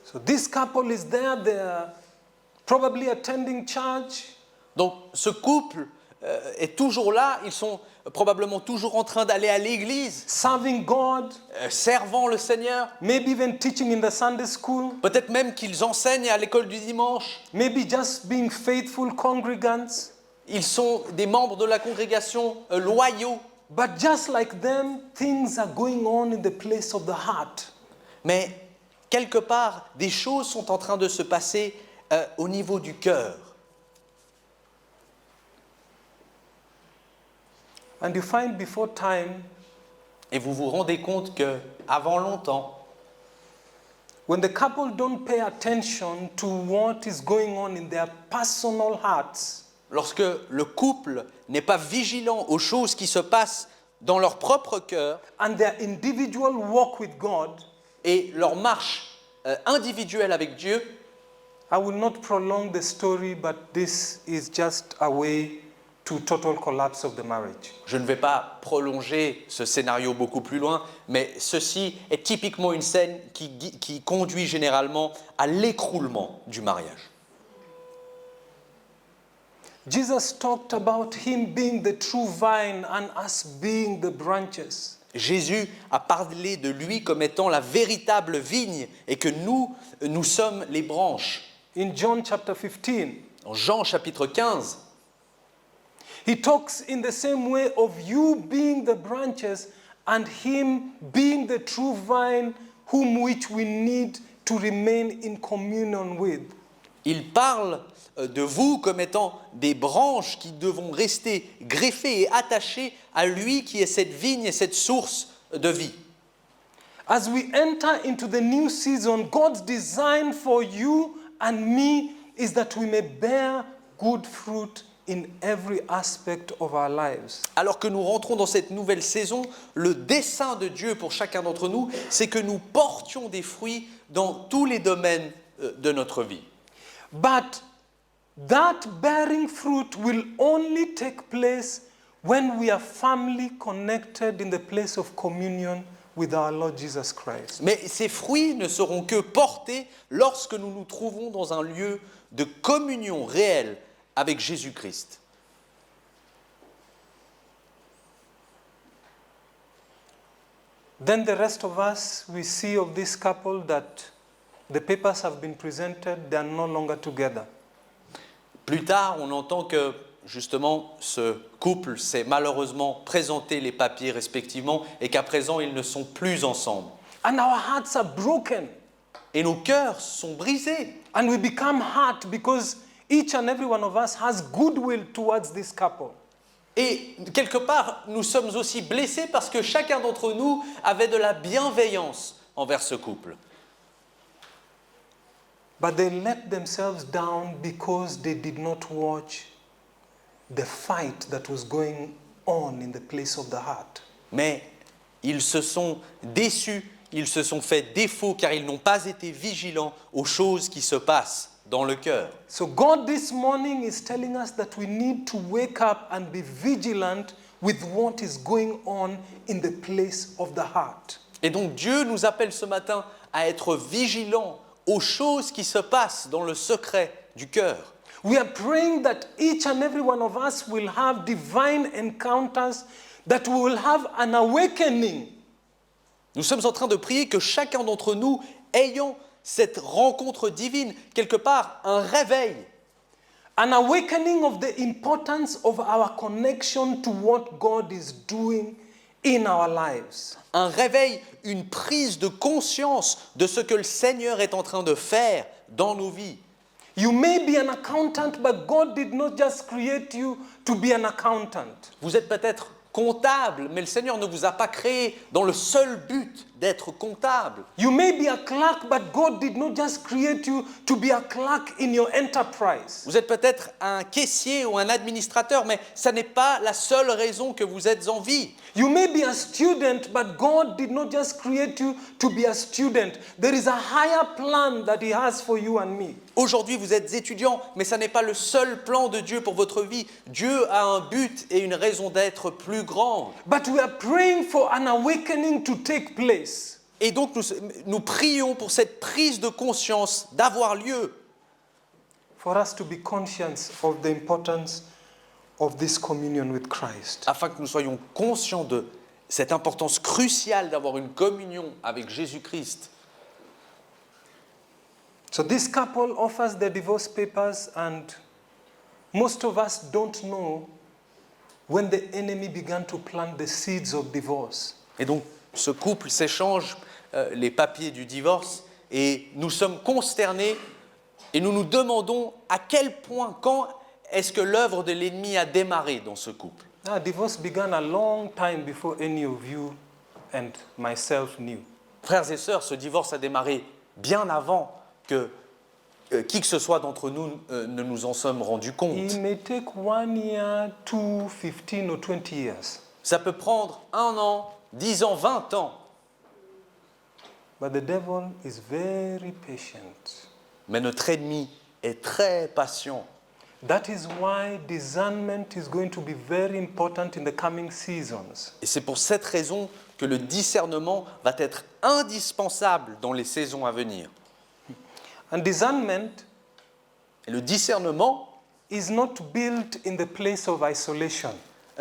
So this couple is there, they are probably attending church. Donc ce couple est toujours là, ils sont probablement toujours en train d'aller à l'église, Serving God, servant le Seigneur, maybe even teaching in the Sunday school, peut-être même qu'ils enseignent à l'école du dimanche, maybe just being faithful congregants. ils sont des membres de la congrégation loyaux, But just like them, things are going on in the place of the heart. mais quelque part, des choses sont en train de se passer au niveau du cœur. And you find before time, Et vous vous rendez compte que avant longtemps, when the couple don't pay attention to what is going on in their personal hearts, lorsque le couple n'est pas vigilant aux choses qui se passent dans leur propre cœur and their individual walk with God, et leur marche individuelle avec Dieu, I will not prolong the story, but this is just a way to total collapse of the marriage. je ne vais pas prolonger ce scénario beaucoup plus loin, mais ceci est typiquement une scène qui conduit généralement à l'écroulement du mariage. Jesus talked about him being the true vine and us being the branches. Jésus a parlé de lui comme étant la véritable vigne et que nous sommes les branches. In John chapter 15, En Jean chapitre 15, he talks in the same way of you being the branches and him being the true vine whom which we need to remain in communion with. il parle de vous comme étant des branches qui devront rester greffées et attachées à lui qui est cette vigne et cette source de vie. As we enter into the new season, God's design for you and me is that we may bear good fruit in every aspect of our lives. Alors que nous rentrons dans cette nouvelle saison, le dessein de Dieu pour chacun d'entre nous, c'est que nous portions des fruits dans tous les domaines de notre vie. But that bearing fruit will only take place when we are firmly connected in the place of communion with our Lord Jesus Christ. Mais ces fruits ne seront que portés lorsque nous nous trouvons dans un lieu de communion réelle avec Jésus-Christ. Then the rest of us, we see of this couple that the papers have been presented, they are no longer together. Plus tard, on entend que justement ce couple s'est malheureusement présenté les papiers respectivement et qu'à présent ils ne sont plus ensemble. And our hearts are broken. Et nos cœurs sont brisés. And we become hurt because each and every one of us has goodwill towards this couple. Et quelque part, nous sommes aussi blessés parce que chacun d'entre nous avait de la bienveillance envers ce couple. But they let themselves down because they did not watch the fight that was going on in the place of the heart. Mais ils se sont déçus, ils se sont fait défaut car ils n'ont pas été vigilants aux choses qui se passent dans le cœur. So God this morning is telling us that we need to wake up and be vigilant with what is going on in the place of the heart. Et donc Dieu nous appelle ce matin à être vigilants aux choses qui se passent dans le secret du cœur. We are praying that each and every one of us will have divine encounters, that we will have an awakening. Nous sommes en train de prier que chacun d'entre nous ayant cette rencontre divine, quelque part un réveil. An awakening of the importance of our connection to what God is doing in our lives. Un réveil, une prise de conscience de ce que le Seigneur est en train de faire dans nos vies. You may be an accountant, but God did not just create you to be an accountant. Vous êtes peut-être comptable, mais le Seigneur ne vous a pas créé dans le seul but d'être comptable. You may be a clerk, but God did not just create you to be a clerk in your enterprise. Vous êtes peut-être un caissier ou un administrateur, mais ça n'est pas la seule raison que vous êtes en vie. You may be a student, but God did not just create you to be a student. There is a higher plan that He has for you and me. Aujourd'hui, vous êtes étudiant, mais ça n'est pas le seul plan de Dieu pour votre vie. Dieu a un but et une raison d'être plus grande. But we are praying for an awakening to take place. Et donc, nous prions pour cette prise de conscience d'avoir lieu. For us to be conscious of the importance of this communion with Christ. Afin que nous soyons conscients de cette importance cruciale d'avoir une communion avec Jésus-Christ. So this couple offers their divorce papers, and most of us don't know when the enemy began to plant the seeds of divorce. Et donc, ce couple s'échange les papiers du divorce et nous sommes consternés et nous nous demandons à quel point, quand est-ce que l'œuvre de l'ennemi a démarré dans ce couple. Divorce began a long time before any of you and myself knew. Frères et sœurs, ce divorce a démarré bien avant que qui que ce soit d'entre nous ne nous en sommes rendus compte. It may take 1 year, 2, 15 or 20 years. Ça peut prendre 1 an, 10 ans, 20 ans. But the devil is very patient. Mais notre ennemi est très patient. That is why discernment is going to be very important in the coming seasons. Et c'est pour cette raison que le discernement va être indispensable dans les saisons à venir. And discernment Et le discernement is not built in the place of isolation.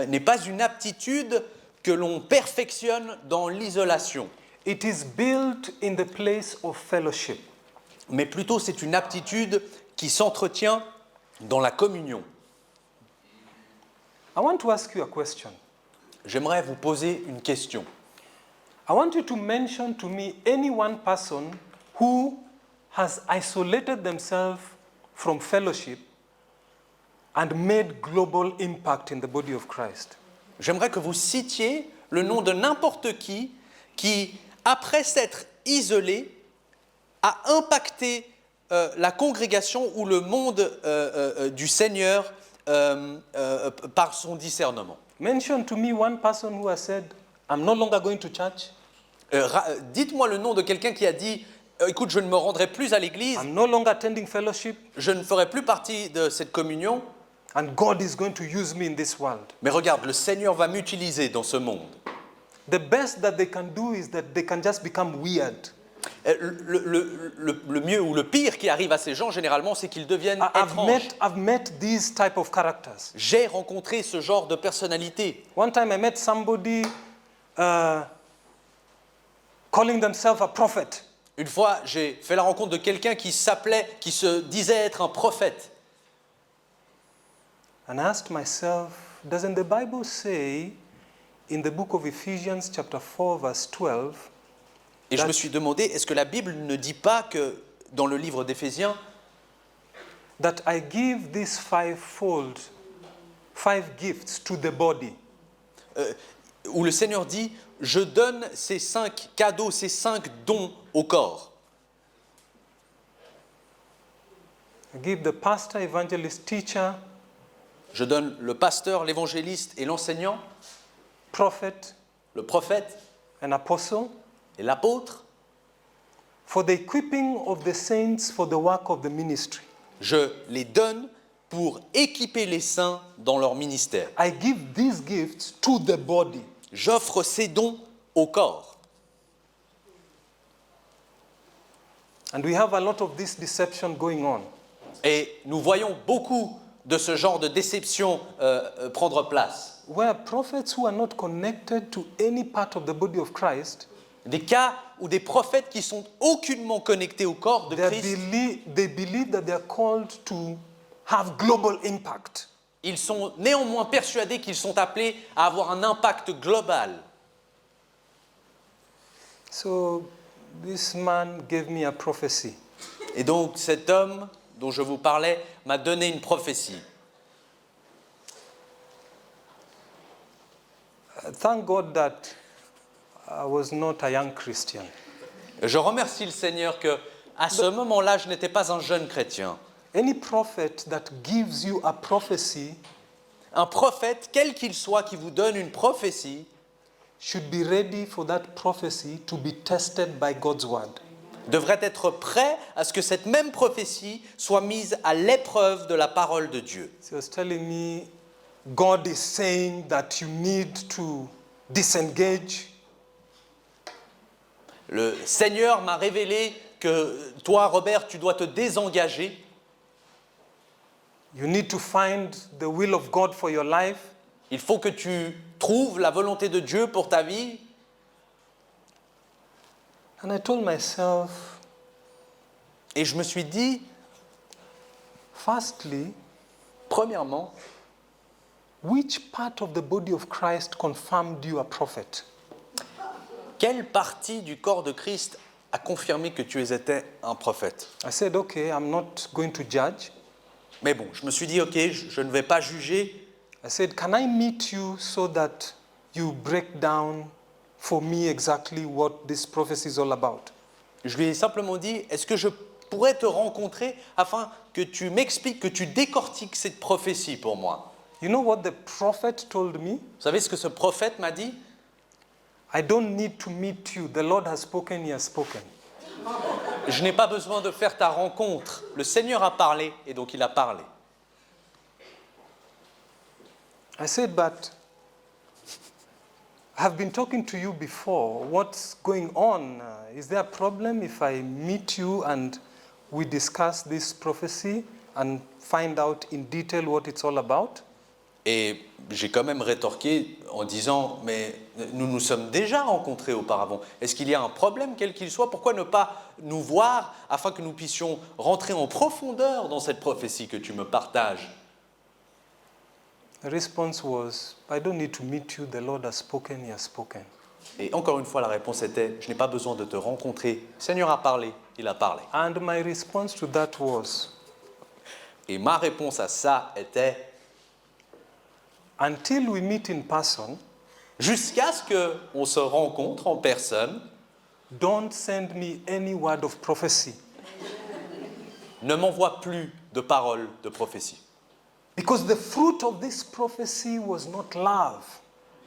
n'est pas une aptitude que l'on perfectionne dans l'isolation, It is built in the place of fellowship. mais plutôt c'est une aptitude qui s'entretient dans la communion. I want to ask you a question. J'aimerais vous poser une question. I want you to mention to me any one person who has isolated themselves from fellowship and made global impact in the body of Christ. J'aimerais que vous citiez le nom de n'importe qui, après s'être isolé, a impacté la congrégation ou le monde du Seigneur par son discernement. Mention to me one person who has said, I'm no longer going to church. Dites-moi le nom de quelqu'un qui a dit écoute, je ne me rendrai plus à l'église, I'm no longer attending fellowship, je ne ferai plus partie de cette communion, and God is going to use me in this world. mais regarde, le Seigneur va m'utiliser dans ce monde. The best that they can do is that they can just become weird. Le mieux ou le pire qui arrive à ces gens, généralement, c'est qu'ils deviennent étranges. I've met these type of characters. J'ai rencontré ce genre de personnalité. One time I met somebody calling themselves a prophet. Une fois, j'ai fait la rencontre de quelqu'un qui se disait être un prophète. And I asked myself, doesn't the Bible say in the book of Ephesians chapter 4 verse 12 Et je me suis demandé, est-ce que la Bible ne dit pas que dans le livre d'Éphésiens, that I give these five gifts to the body? où le Seigneur dit, je donne ces 5 cadeaux, ces 5 dons au corps. I give the pastor, evangelist, teacher, Je donne le pasteur, l'évangéliste et l'enseignant, prophet, le prophète and apostle et l'apôtre. for the equipping of the saints for the work of the ministry. Je les donne pour équiper les saints dans leur ministère. I give these gifts to the body. J'offre ces dons au corps. And we have a lot of this deception going on. Et nous voyons beaucoup de ce genre de déception prendre place. Where prophets who are not connected to any part of the body of Christ, Des cas où des prophètes qui sont aucunement connectés au corps de Christ, they believe that they are called to have global impact. ils sont néanmoins persuadés qu'ils sont appelés à avoir un impact global. So this man gave me a prophecy. Et donc cet homme dont je vous parlais m'a donné une prophétie. Thank God that I was not a young Christian. Je remercie le Seigneur que à ce moment-là, je n'étais pas un jeune chrétien. Any prophet that gives you a prophecy Un prophète, quel qu'il soit, qui vous donne une prophétie, should be ready for that prophecy to be tested by God's word. devrait être prêt à ce que cette même prophétie soit mise à l'épreuve de la parole de Dieu. So he was telling me, God is saying that you need to disengage. Le Seigneur m'a révélé que toi, Robert, tu dois te désengager. You need to find the will of God for your life. Il faut que tu trouves la volonté de Dieu pour ta vie. And I told myself, Et je me suis dit, firstly, premièrement, which part of the body of Christ confirmed you a prophet? quelle partie du corps de Christ a confirmé que tu étais un prophète? I said, okay, I'm not going to judge. Mais bon, je me suis dit, ok, je ne vais pas juger. I said, can I meet you so that you break down for me exactly what this prophecy is all about? Je lui ai simplement dit, est-ce que je pourrais te rencontrer afin que tu m'expliques, que tu décortiques cette prophétie pour moi? You know what the prophet told me? Vous savez ce que ce prophète m'a dit? I don't need to meet you. The Lord has spoken, he has spoken. Je n'ai pas besoin de faire ta rencontre. Le Seigneur a parlé et donc il a parlé. I said, but I've been talking to you before. What's going on? Is there a problem if I meet you and we discuss this prophecy and find out in detail what it's all about? Et j'ai quand même rétorqué en disant, mais nous nous sommes déjà rencontrés auparavant. Est-ce qu'il y a un problème quel qu'il soit? Pourquoi ne pas nous voir afin que nous puissions rentrer en profondeur dans cette prophétie que tu me partages? The response was, I don't need to meet you. The Lord has spoken, he has spoken. Et encore une fois, la réponse était, je n'ai pas besoin de te rencontrer. Le Seigneur a parlé, il a parlé. And my response to that was, Et ma réponse à ça était, until we meet in person, jusqu'à ce qu'on se rencontre en personne, don't send me any word of prophecy. ne m'envoie plus de paroles de prophétie. Because the fruit of this prophecy was not love.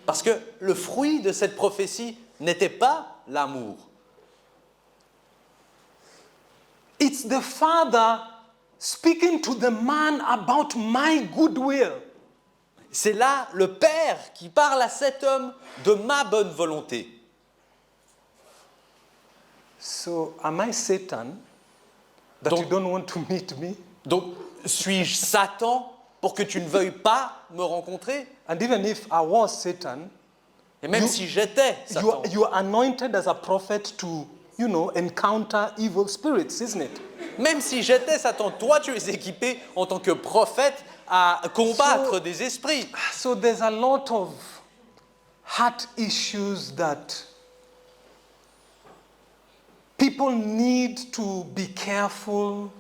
Parce que le fruit de cette prophétie n'était pas l'amour. It's the Father speaking to the man about my goodwill. C'est là le Père qui parle à cet homme de ma bonne volonté. So, am I Satan that Donc- you don't want to meet me? Donc, suis-je Satan pour que tu ne veuilles pas me rencontrer? And even if I was Satan, Et même You- si j'étais Satan, you are anointed as a prophet to, encounter evil spirits, isn't it? même si j'étais Satan, toi tu es équipé en tant que prophète à combattre So- des esprits. So there's a lot of heart issues that people need to be careful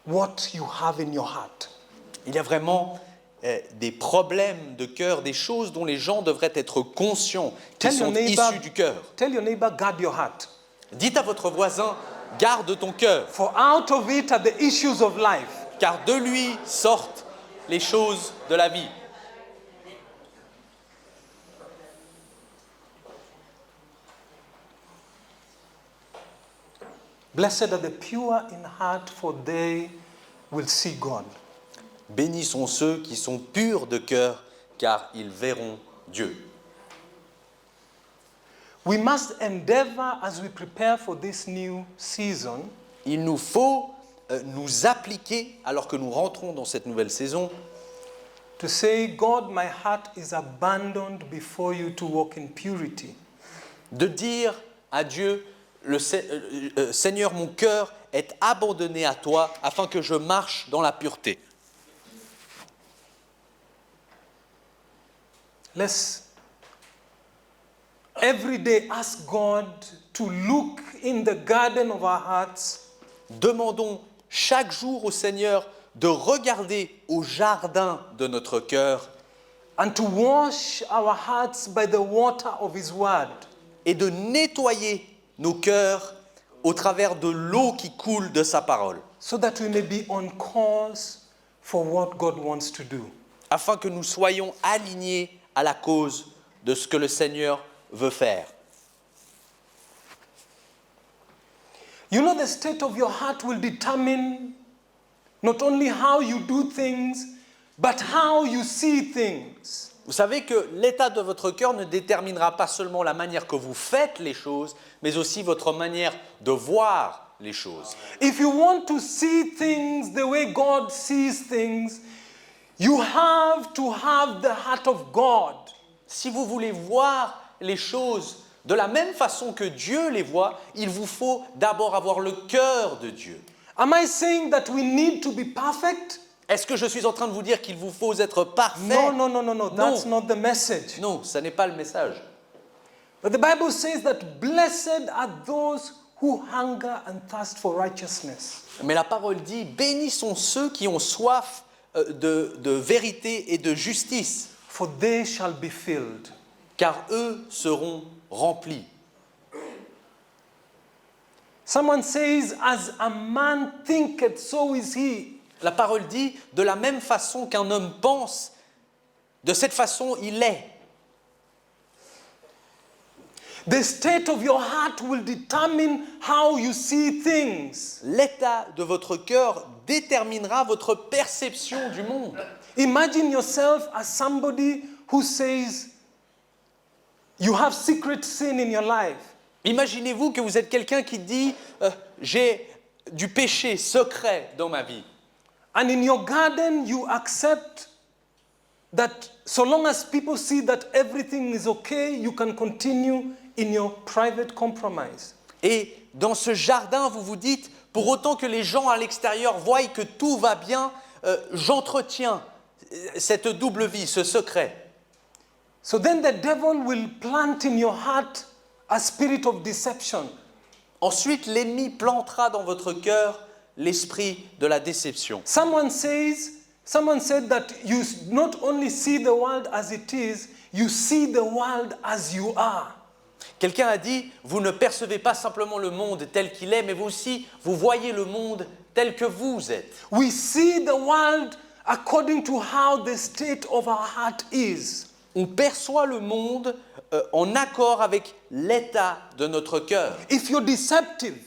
what you have in your heart. Il y a vraiment des problèmes de cœur, des choses dont les gens devraient être conscients, qui Tell your sont neighbor, issues du cœur. tell your neighbor, guard your heart. Dites à votre voisin, garde ton cœur, For out of it are the issues of life. car de lui sortent les choses de la vie. Blessed are the pure in heart, for they will see God. Bénis sont ceux qui sont purs de cœur, car ils verront Dieu. We must endeavor as we prepare for this new season Il nous faut nous appliquer, alors que nous rentrons dans cette nouvelle saison, to say, God, my heart is abandoned before you to walk in purity. de dire à Dieu, Seigneur, mon cœur est abandonné à toi, afin que je marche dans la pureté. Let's every day ask God to look in the garden of our hearts Demandons chaque jour au Seigneur de regarder au jardin de notre cœur and to wash our hearts by the water of His Word. et de nettoyer nos cœurs au travers de l'eau qui coule de sa parole, So that we may be on course for what God wants to do. afin que nous soyons alignés à la cause de ce que le Seigneur veut faire. You know, the state of your heart will determine not only how you do things, but how you see things. Vous savez que l'état de votre cœur ne déterminera pas seulement la manière que vous faites les choses, mais aussi votre manière de voir les choses. If you want to see things the way God sees things, you have to have the heart of God. Si vous voulez voir les choses de la même façon que Dieu les voit, il vous faut d'abord avoir le cœur de Dieu. Am I saying that we need to be perfect? Est-ce que je suis en train de vous dire qu'il vous faut être parfait? No. That's not the message. Non, ça n'est pas le message. But the Bible says that blessed are those who hunger and thirst for righteousness. Mais la parole dit, bénis sont ceux qui ont soif de vérité et de justice, For they shall be filled. car eux seront remplis. Someone says, as a man thinketh, so is he. La parole dit, de la même façon qu'un homme pense, de cette façon il est. The state of your heart will determine how you see things. L'état de votre cœur déterminera votre perception du monde. Imagine yourself as somebody who says, you have secret sin in your life. Imaginez-vous que vous êtes quelqu'un qui dit j'ai du péché secret dans ma vie. And in your garden, you accept that so long as people see that everything is okay, you can continue in your private compromise. Et dans ce jardin, vous vous dites, pour autant que les gens à l'extérieur voient que tout va bien, j'entretiens cette double vie, ce secret. So then the devil will plant in your heart a spirit of deception. Ensuite, l'ennemi plantera dans votre cœur l'esprit de la déception. Someone said that you not only see the world as it is, you see the world as you are. Quelqu'un a dit, vous ne percevez pas simplement le monde tel qu'il est, mais vous aussi, vous voyez le monde tel que vous êtes. We see the world according to how the state of our heart is. On perçoit le monde en accord avec l'état de notre cœur. If you're deceptive,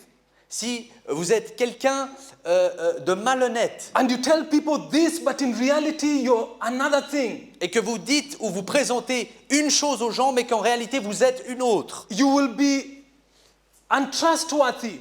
si vous êtes quelqu'un de malhonnête and you tell people this, but in reality you're another thing, et que vous dites ou vous présentez une chose aux gens, mais qu'en réalité vous êtes une autre, you will be untrustworthy.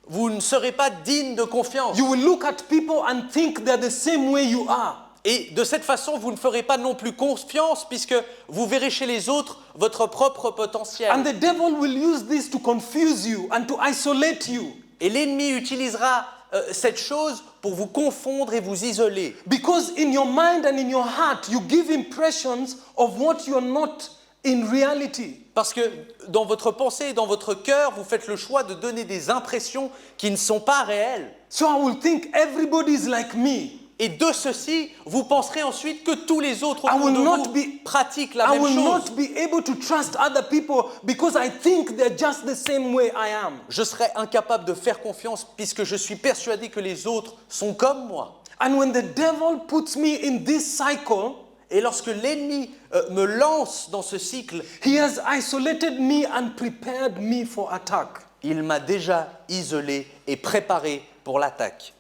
vous ne serez pas digne de confiance. You will look at people and think they're the same way you are. Et de cette façon, vous ne ferez pas non plus confiance puisque vous verrez chez les autres votre propre potentiel. And the devil will use this to confuse you and to isolate you. Et l'ennemi utilisera cette chose pour vous confondre et vous isoler. Because in your mind and in your heart, you give impressions of what you're not in reality. Parce que dans votre pensée et dans votre cœur, vous faites le choix de donner des impressions qui ne sont pas réelles. So I will think everybody is like me. Et de ceci, vous penserez ensuite que tous les autres I autour will de not vous be- pratiquent la I même will chose. not be able to trust other people because I think they're just the same way I am. Je serai incapable de faire confiance puisque je suis persuadé que les autres sont comme moi. And when the devil puts me in this cycle, Et lorsque l'ennemi me lance dans ce cycle, he has isolated me and prepared me for attack. il m'a déjà isolé et préparé pour l'attaque.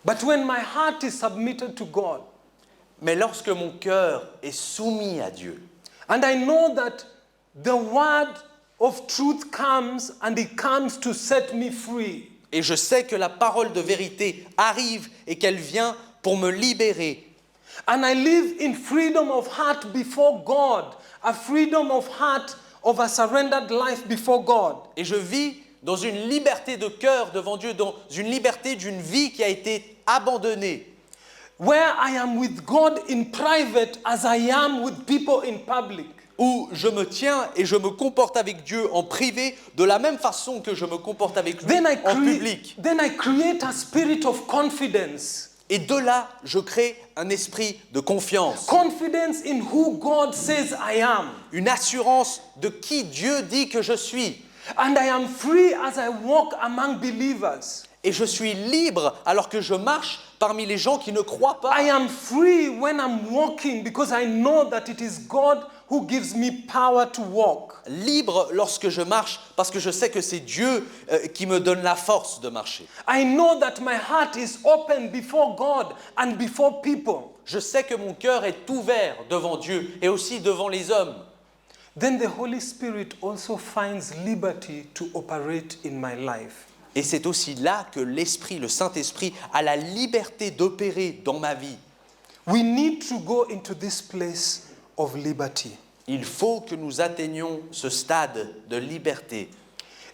But when my heart is submitted to God, Mais lorsque mon cœur est soumis à Dieu, and I know that the word of truth comes and it comes to set me free, et je sais que la parole de vérité arrive et qu'elle vient pour me libérer, and I live in freedom of heart before God, a freedom of heart of a surrendered life before God, et je vis dans une liberté de cœur devant Dieu, dans une liberté d'une vie qui a été abandonnée, where I am with God in private as I am with people in public. où je me tiens et je me comporte avec Dieu en privé de la même façon que je me comporte avec lui en public. Then I create a spirit of confidence. Et de là, je crée un esprit de confiance, Confidence in who God says I am. une assurance de qui Dieu dit que je suis. And I am free as I walk among believers. Et je suis libre alors que je marche parmi les gens qui ne croient pas. I am free when I'm walking because I know that it is God who gives me power to walk. Libre lorsque je marche parce que je sais que c'est Dieu qui me donne la force de marcher. I know that my heart is open before God and before people. Je sais que mon cœur est ouvert devant Dieu et aussi devant les hommes. Then the Holy Spirit also finds liberty to operate in my life. Et c'est aussi là que l'Esprit, le Saint-Esprit, a la liberté d'opérer dans ma vie. We need to go into this place of liberty. Il faut que nous atteignions ce stade de liberté.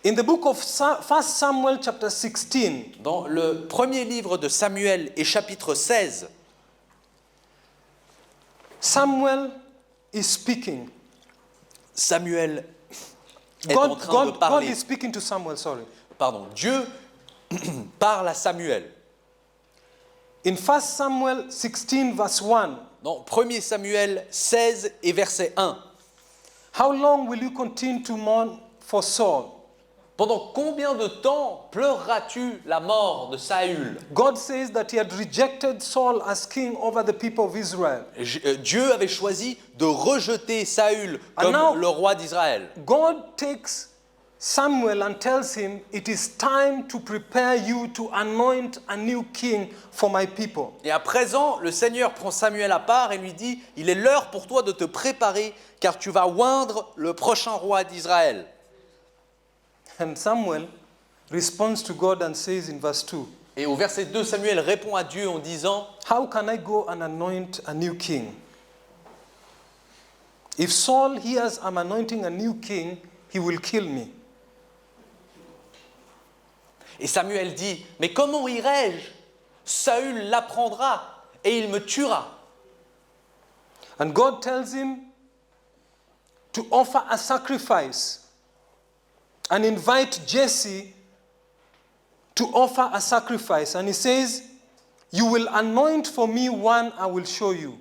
In the book of 1 Samuel chapter 16, Dans le premier livre de Samuel et chapitre 16, Samuel is speaking. Samuel est en train de God parler. is speaking to Samuel, sorry. Pardon, Dieu parle à Samuel. In 1 Samuel 16 verse 1, Dans 1 Samuel 16 et verset 1. how long will you continue to mourn for Saul? Pendant combien de temps pleureras-tu la mort de Saül? God says that he had rejected Saul as king over the people of Israel. Dieu avait choisi de rejeter Saül comme now- le roi d'Israël. God takes Samuel and tells him, it is time to prepare you to anoint a new king for my people. Et à présent, le Seigneur prend Samuel à part et lui dit, il est l'heure pour toi de te préparer car tu vas oindre le prochain roi d'Israël. And Samuel responds to God and says in verse 2, Et au verset 2, Samuel répond à Dieu en disant, how can I go and anoint a new king? If Saul hears I'm anointing a new king, he will kill me. et Samuel dit, mais comment irai-je? Saül l'apprendra et il me tuera. And God tells him to offer a sacrifice and invite Jesse to offer a sacrifice. And he says, you will anoint for me one I will show you.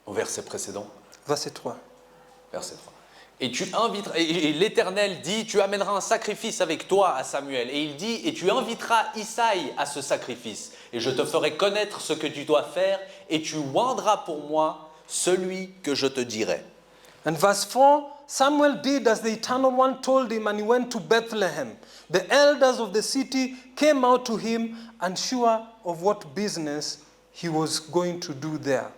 Au verset précédent, Verset 3. verset 3. Et tu inviteras, et l'Éternel dit, tu amèneras un sacrifice avec toi à Samuel. Et il dit, et tu inviteras Isaïe à ce sacrifice. Et je te ferai connaître ce que tu dois faire, et tu oindras pour moi celui que je te dirai. And verse 4, Samuel did as the Eternal One told him, and he went to Bethlehem. The elders of the city came out to him, unsure of what business he was going to do there.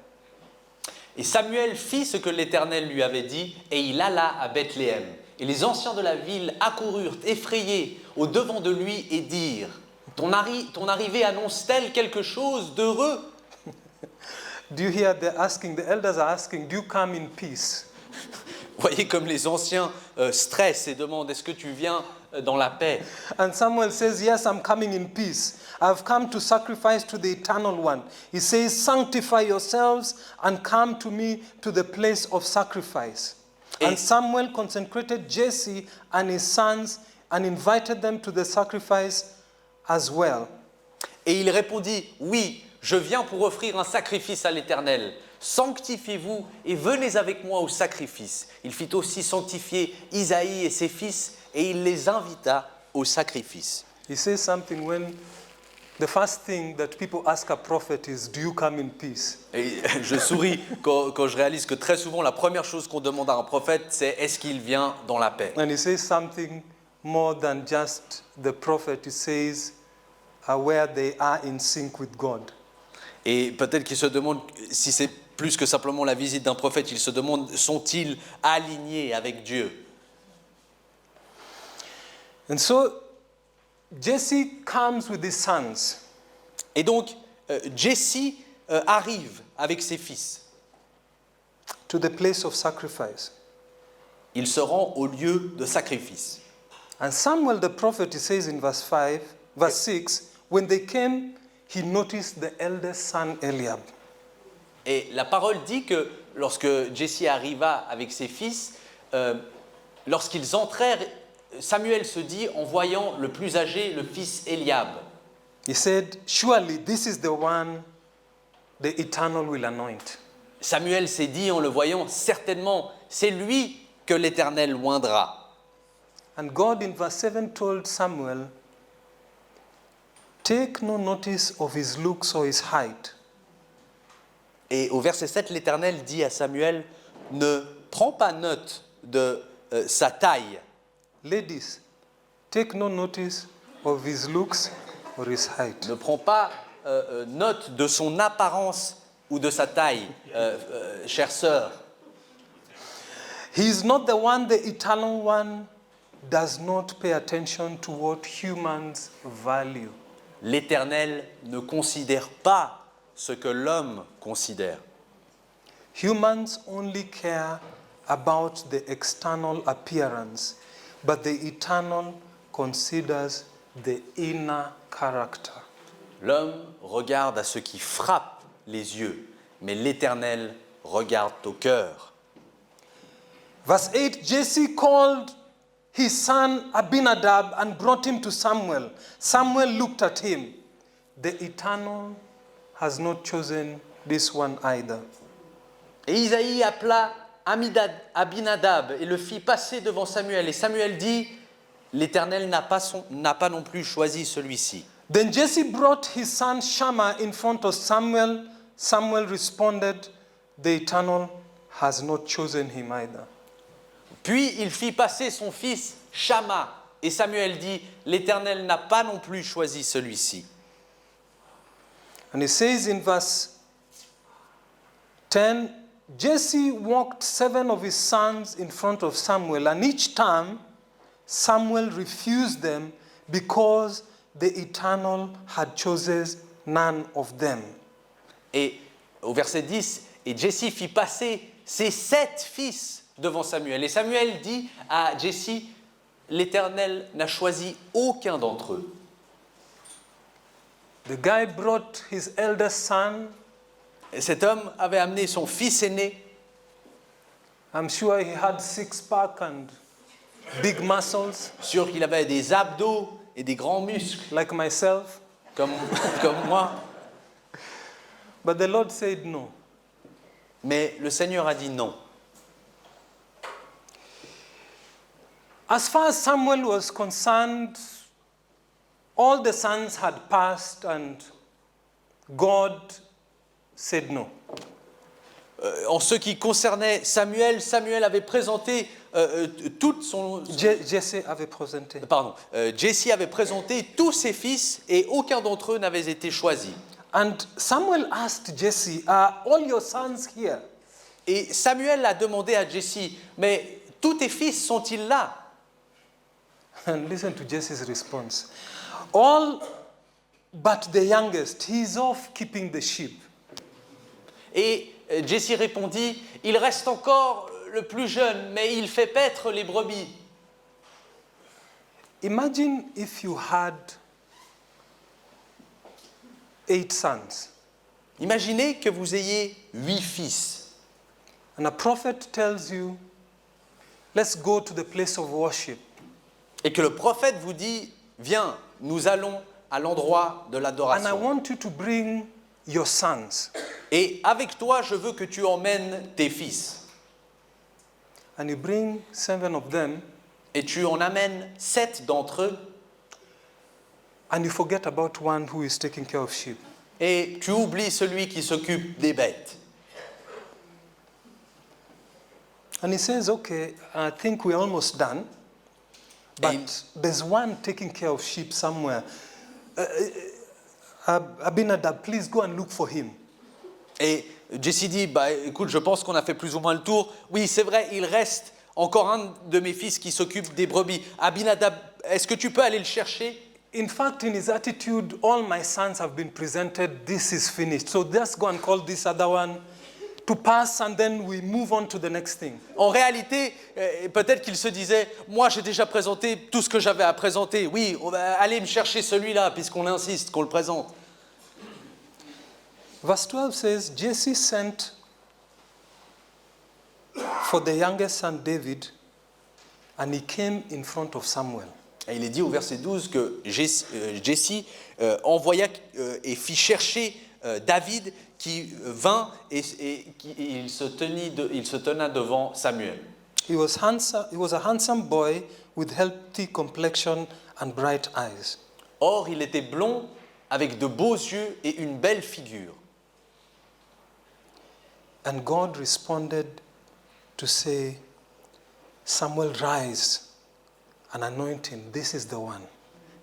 Et Samuel fit ce que l'Éternel lui avait dit, et il alla à Bethléem. Et les anciens de la ville accoururent effrayés au devant de lui et dirent, ton arrivée annonce-t-elle quelque chose d'heureux? Do you hear they're asking, the elders are asking, do you come in peace? Vous voyez comme les anciens stressent et demandent, est-ce que tu viens dans la paix? And Samuel says, yes, I'm coming in peace. I've come to sacrifice to the Eternal One. He says, sanctify yourselves and come to me to the place of sacrifice. And Samuel consecrated Jesse and his sons and invited them to the sacrifice as well. Et il répondit, oui, je viens pour offrir un sacrifice à l'Éternel. Sanctifiez-vous et venez avec moi au sacrifice. Il fit aussi sanctifier Isaïe et ses fils et il les invita au sacrifice. He says something when the first thing that people ask a prophet is, do you come in peace? Et je souris quand je réalise que très souvent la première chose qu'on demande à un prophète c'est est-ce qu'il vient dans la paix? And he says something more than just the prophet. He says where they are in sync with God. Et peut-être qu'il se demande si c'est plus que simplement la visite d'un prophète, il se demande sont-ils alignés avec Dieu? And so Jesse comes with his sons. Et donc Jesse arrive avec ses fils. To the place of sacrifice. Il se rend au lieu de sacrifice. And Samuel the prophet, he says in verse 6, when they came, he noticed the eldest son Eliab. Et la parole dit que lorsque Jesse arriva avec ses fils, lorsqu'ils entrèrent, Samuel se dit en voyant le plus âgé, le fils Eliab. He said, surely this is the one the Eternal will anoint. Samuel s'est dit en le voyant, certainement, c'est lui que l'Éternel oindra. And God in verse 7 told Samuel, take no notice of his looks or his height. Et au verset 7, l'Éternel dit à Samuel, ne prends pas note de sa taille. Ladies, take no notice of his looks or his height. Ne prends pas note de son apparence ou de sa taille, chère sœur. He is not the one, the Eternal One does not pay attention to what humans value. L'Éternel ne considère pas ce que l'homme considère. Humans only care about the external appearance, but the Eternal considers the inner character. L'homme regarde à ce qui frappe les yeux, mais l'Éternel regarde au cœur. Verse 8, Jesse called his son Abinadab and brought him to Samuel. Samuel looked at him. The Eternal has not chosen this one either. Et Isaïe appela Abinadab et le fit passer devant Samuel. Et Samuel dit, l'Éternel n'a pas non plus choisi celui-ci. Then Jesse brought his son Shammah in front of Samuel. Samuel responded, the Eternal has not chosen him either. Puis il fit passer son fils Shammah. Et Samuel dit, l'Éternel n'a pas non plus choisi celui-ci. And he says in verse 10, Jesse walked 7 of his sons in front of Samuel, and each time Samuel refused them because the Eternal had chosen none of them. Et au verset 10, et Jesse fit passer ses 7 fils devant Samuel. Et Samuel dit à Jesse, l'Éternel n'a choisi aucun d'entre eux. The guy brought his eldest son. Et cet homme avait amené son fils aîné. I'm sure he had 6-pack and big muscles. Sûr qu'il avait des abdos et des grands muscles, like myself. comme moi. But the Lord said no. Mais le Seigneur a dit non. As far as Samuel was concerned, all the sons had passed and God said no. En ce qui concernait Samuel, Samuel avait présenté toute son... Jesse avait présenté. Jesse avait présenté tous ses fils et aucun d'entre eux n'avait été choisi. And Samuel asked Jesse, "Are all your sons here?" Et Samuel a demandé à Jesse, mais tous tes fils sont-ils là? And listen to Jesse's response. All but the youngest, he's off keeping the sheep. Et Jesse répondit, il reste encore le plus jeune, mais il fait paître les brebis. Imagine if you had 8 sons, Imaginez que vous ayez 8 fils. and a prophet tells you, "Let's go to the place of worship." Et que le prophète vous dit, viens, nous allons à l'endroit de And I l'adoration. want you to bring your sons. Et avec toi, je veux que tu emmènes tes fils. And you bring 7 of them, Et tu en amènes 7 d'entre eux. and you forget about one who is taking care of sheep. Et tu oublies celui qui s'occupe des bêtes. And he says, "Okay, I think we're almost done, but there's one taking care of sheep somewhere. Abinadab, please go and look for him." Et Jesse dit, bah, écoute, je pense qu'on a fait plus ou moins le tour. Oui, c'est vrai, il reste encore un de mes fils qui s'occupe des brebis. Abinadab, est-ce que tu peux aller le chercher? In fact, in his attitude, "All my sons have been presented, this is finished. So just go and call this other one to pass, and then we move on to the next thing." En réalité, peut-être qu'il se disait, moi j'ai déjà présenté tout ce que j'avais à présenter. Oui, on va aller me chercher celui-là, puisqu'on insiste, qu'on le présente. Verse 12 says, Jesse sent for the youngest son David, and he came in front of Samuel. Et il est dit au verset 12 que Jesse envoya et fit chercher David qui vint et il se tena devant Samuel. He was a handsome boy with healthy complexion and bright eyes. Or, il était blond, avec de beaux yeux et une belle figure. And God responded to say, "Samuel, rise and anoint him. This is the one."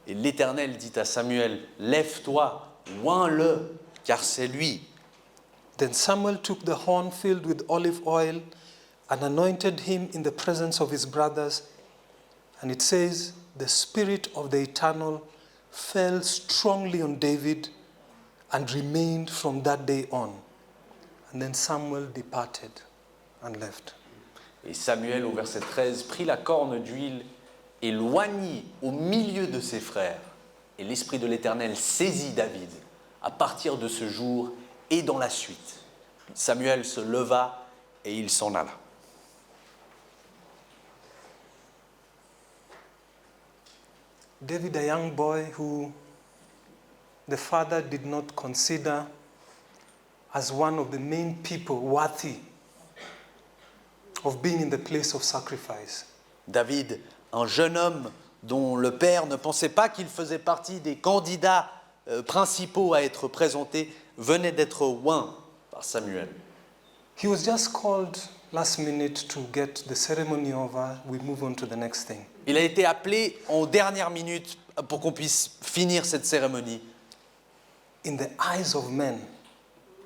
Et l'Éternel dit à Samuel, lève-toi, oins-le, car c'est lui. Then Samuel took the horn filled with olive oil and anointed him in the presence of his brothers. And it says, the Spirit of the Eternal fell strongly on David and remained from that day on. And then Samuel departed and left. Et Samuel, au verset 13, prit la corne d'huile et l'oignit au milieu de ses frères. Et l'Esprit de l'Éternel saisit David à partir de ce jour et dans la suite. Samuel se leva et il s'en alla. David, a young boy who the father did not consider as one of the main people worthy of being in the place of sacrifice. David, un jeune homme dont le père ne pensait pas qu'il faisait partie des candidats principaux à être présentés, venait d'être oint par Samuel. He was just called last minute to get the ceremony over. We move on to the next thing. Il a été appelé en dernière minute pour qu'on puisse finir cette cérémonie. In the eyes of men,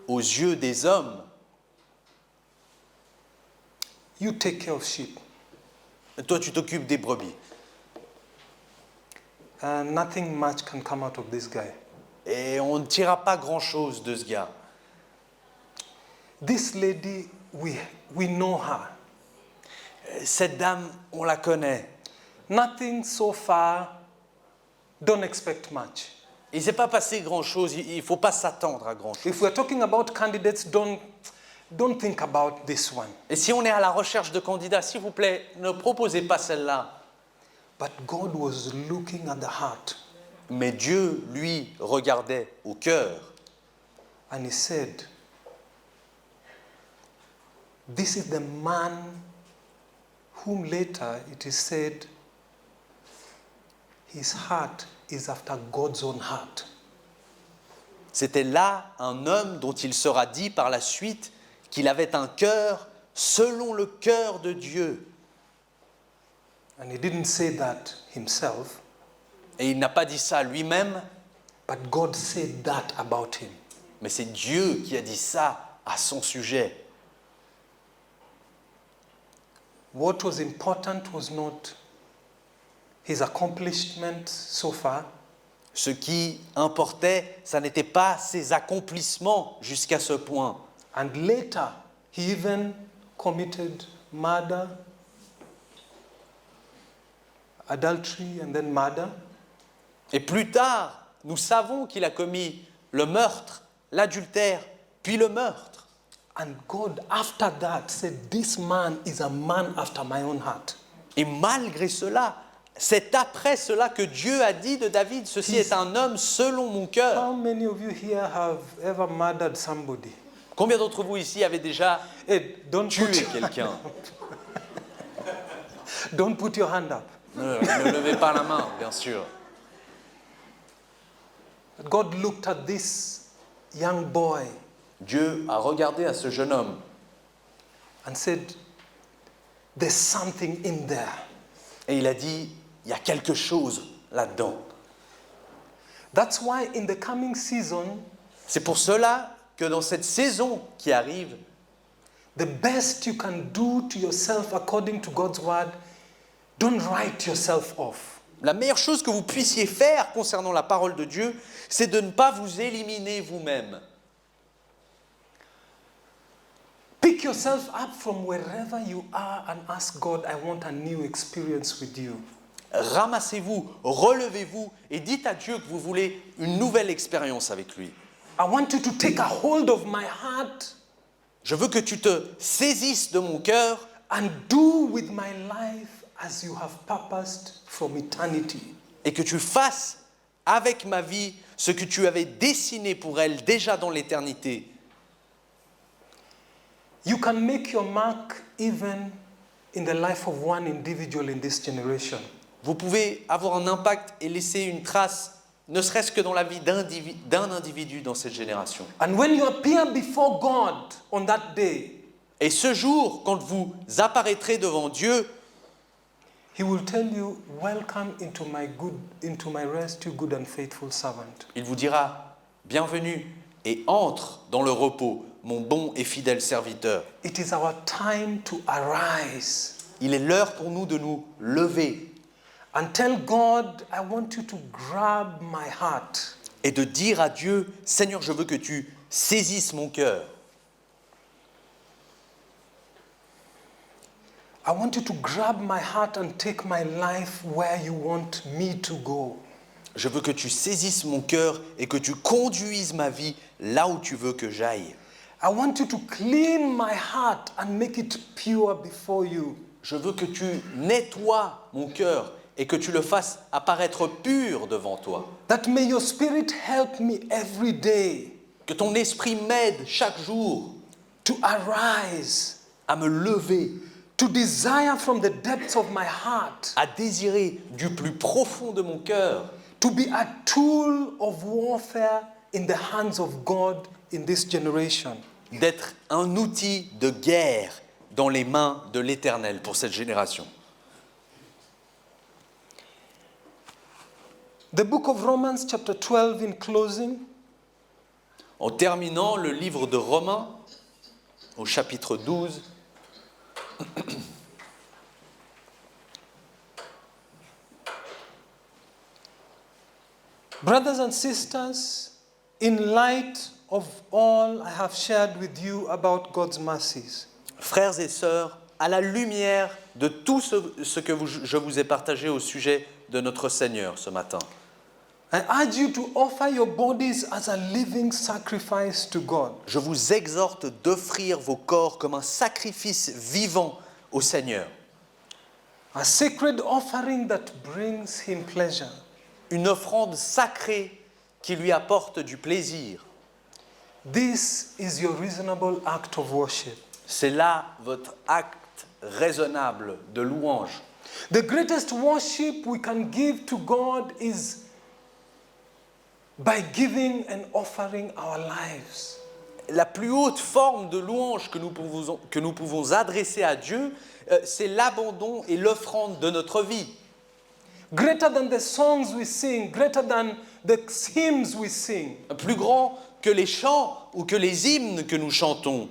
Aux yeux des hommes, you take care of sheep. toi tu t'occupes des brebis. Nothing much can come out of this guy. Et on ne tirera pas grand-chose de ce gars. This lady, we know her. Cette dame, on la connaît. Nothing so far, don't expect much. Il ne s'est pas passé grand-chose, il ne faut pas s'attendre à grand-chose. If we're talking about candidates, don't think about this one. Et si on est à la recherche de candidats, s'il vous plaît, ne proposez pas celle-là. But God was looking at the heart, Mais Dieu, lui, regardait au cœur. and he said, this is the man whom later it is said his heart is after God's own heart. C'était là un homme dont il sera dit par la suite qu'il avait un cœur selon le cœur de Dieu. And he didn't say that himself, Et il n'a pas dit ça lui-même, but God said that about him. mais c'est Dieu qui a dit ça à son sujet. What was important was not his accomplishments so far, Ce qui importait, ça n'était pas ses accomplissements jusqu'à ce point. and later he even committed murder, adultery, and then murder. Et plus tard, nous savons qu'il a commis le meurtre, l'adultère, puis le meurtre. And God, after that, said, "This man is a man after my own heart." Et malgré cela, c'est après cela que Dieu a dit de David, ceci est un homme selon mon cœur. How many of you here have ever murdered somebody? Combien d'entre vous ici avez déjà Hey, tué quelqu'un? don't put your hand up. Ne levez pas la main, bien sûr. God looked at this young boy Dieu a regardé à ce jeune homme and said, "There's something in there." et il a dit, il y a quelque chose là-dedans. That's why in the coming season, C'est pour cela que dans cette saison qui arrive, the best you can do to yourself according to God's word, don't write yourself off. la meilleure chose que vous puissiez faire concernant la parole de Dieu, c'est de ne pas vous éliminer vous-même. Pick yourself up from wherever you are and ask God, "I want a new experience with you." Ramassez-vous, relevez-vous et dites à Dieu que vous voulez une nouvelle expérience avec lui. I want you to take a hold of my heart Je veux que tu te saisisses de mon cœur and do with my life as you have purposed from eternity. et que tu fasses avec ma vie ce que tu avais dessiné pour elle déjà dans l'éternité. You can make your mark even in the life of one individual in this generation. Vous pouvez avoir un impact et laisser une trace, ne serait-ce que dans la vie d'un individu dans cette génération. And when you appear before God on that day, Et ce jour, quand vous apparaîtrez devant Dieu, He will tell you, "Welcome into my rest, you good and faithful servant." il vous dira « Bienvenue et entre dans le repos, mon bon et fidèle serviteur. It is our time to arise Il est l'heure pour nous de nous lever and tell God, "I want you to grab my heart." et de dire à Dieu « Seigneur, je veux que tu saisisses mon cœur. I want you to grab my heart and take my life where you want me to go." Je veux que tu saisisses mon cœur et que tu conduises ma vie là où tu veux que j'aille. I want you to clean my heart and make it pure before you. Je veux que tu nettoies mon cœur et que tu le fasses apparaître pur devant toi. That may your spirit help me every day Que ton esprit m'aide chaque jour to arise, à me lever, to desire from the depths of my heart, à désirer du plus profond de mon cœur, to be a tool of warfare in the hands of God in this generation. d'être un outil de guerre dans les mains de l'Éternel pour cette génération. The book of Romans chapter 12 in closing, En terminant le livre de Romains, au chapitre 12, brothers and sisters, in light of all I have shared with you about God's mercies, frères et sœurs, à la lumière de tout ce que je vous ai partagé au sujet de notre Seigneur ce matin, I urge you to offer your bodies as a living sacrifice to God, je vous exhorte d'offrir vos corps comme un sacrifice vivant au Seigneur, a sacred offering that brings Him pleasure. une offrande sacrée qui lui apporte du plaisir. This is your reasonable act of worship. C'est là votre acte raisonnable de louange. The greatest worship we can give to God is by giving and offering our lives. la plus haute forme de louange que nous pouvons adresser à Dieu, c'est l'abandon et l'offrande de notre vie. Greater than the songs we sing, greater than the hymns we sing, Plus grand que les chants ou que les hymnes que nous chantons.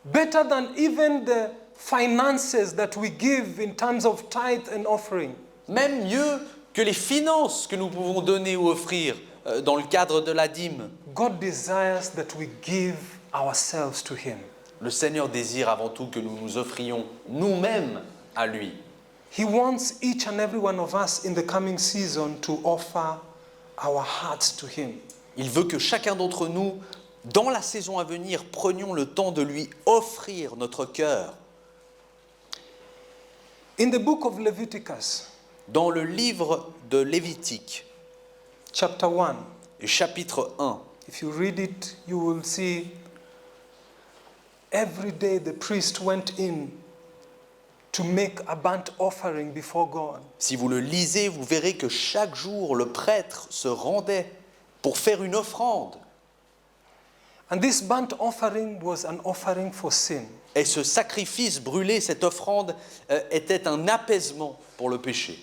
better than even the finances that we give in terms of tithe and offering. Même mieux que les finances que nous pouvons donner ou offrir dans le cadre de la dîme. God desires that we give ourselves to Him. Le Seigneur désire avant tout que nous nous offrions nous-mêmes à lui. He wants each and every one of us in the coming season to offer our hearts to Him. Il veut que chacun d'entre nous, dans la saison à venir, prenions le temps de lui offrir notre cœur. In the book of Leviticus, Dans le livre de Lévitique, chapter 1, chapitre 1, if you read it, you will see every day the priest went in to make a burnt offering before God. si vous le lisez, vous verrez que chaque jour, le prêtre se rendait pour faire une offrande. And this burnt offering was an offering for sin. Et ce sacrifice brûlé, cette offrande, était un apaisement pour le péché.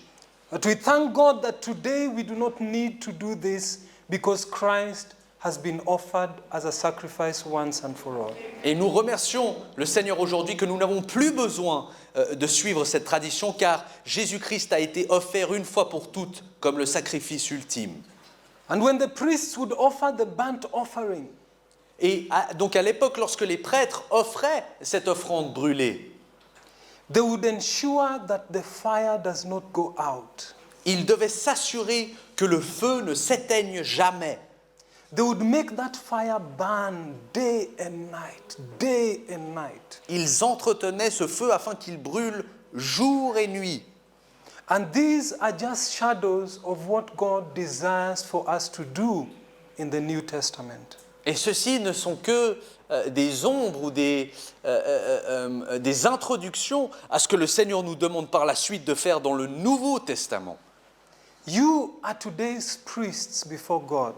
But we thank God that today we do not need to do this because Christ has been offered as a sacrifice once and for all. Et nous remercions le Seigneur aujourd'hui que nous n'avons plus besoin de suivre cette tradition car Jésus-Christ a été offert une fois pour toutes comme le sacrifice ultime. And when the priests would offer the burnt offering, Et donc à l'époque, lorsque les prêtres offraient cette offrande brûlée, they would ensure that the fire does not go out. ils devaient s'assurer que le feu ne s'éteigne jamais. They would make that fire burn day and night, day and night. Ils entretenaient ce feu afin qu'il brûle jour et nuit. And these are just shadows of what God desires for us to do in the New Testament. Et ceux-ci ne sont que des ombres ou des introductions à ce que le Seigneur nous demande par la suite de faire dans le Nouveau Testament. You are today's priests before God.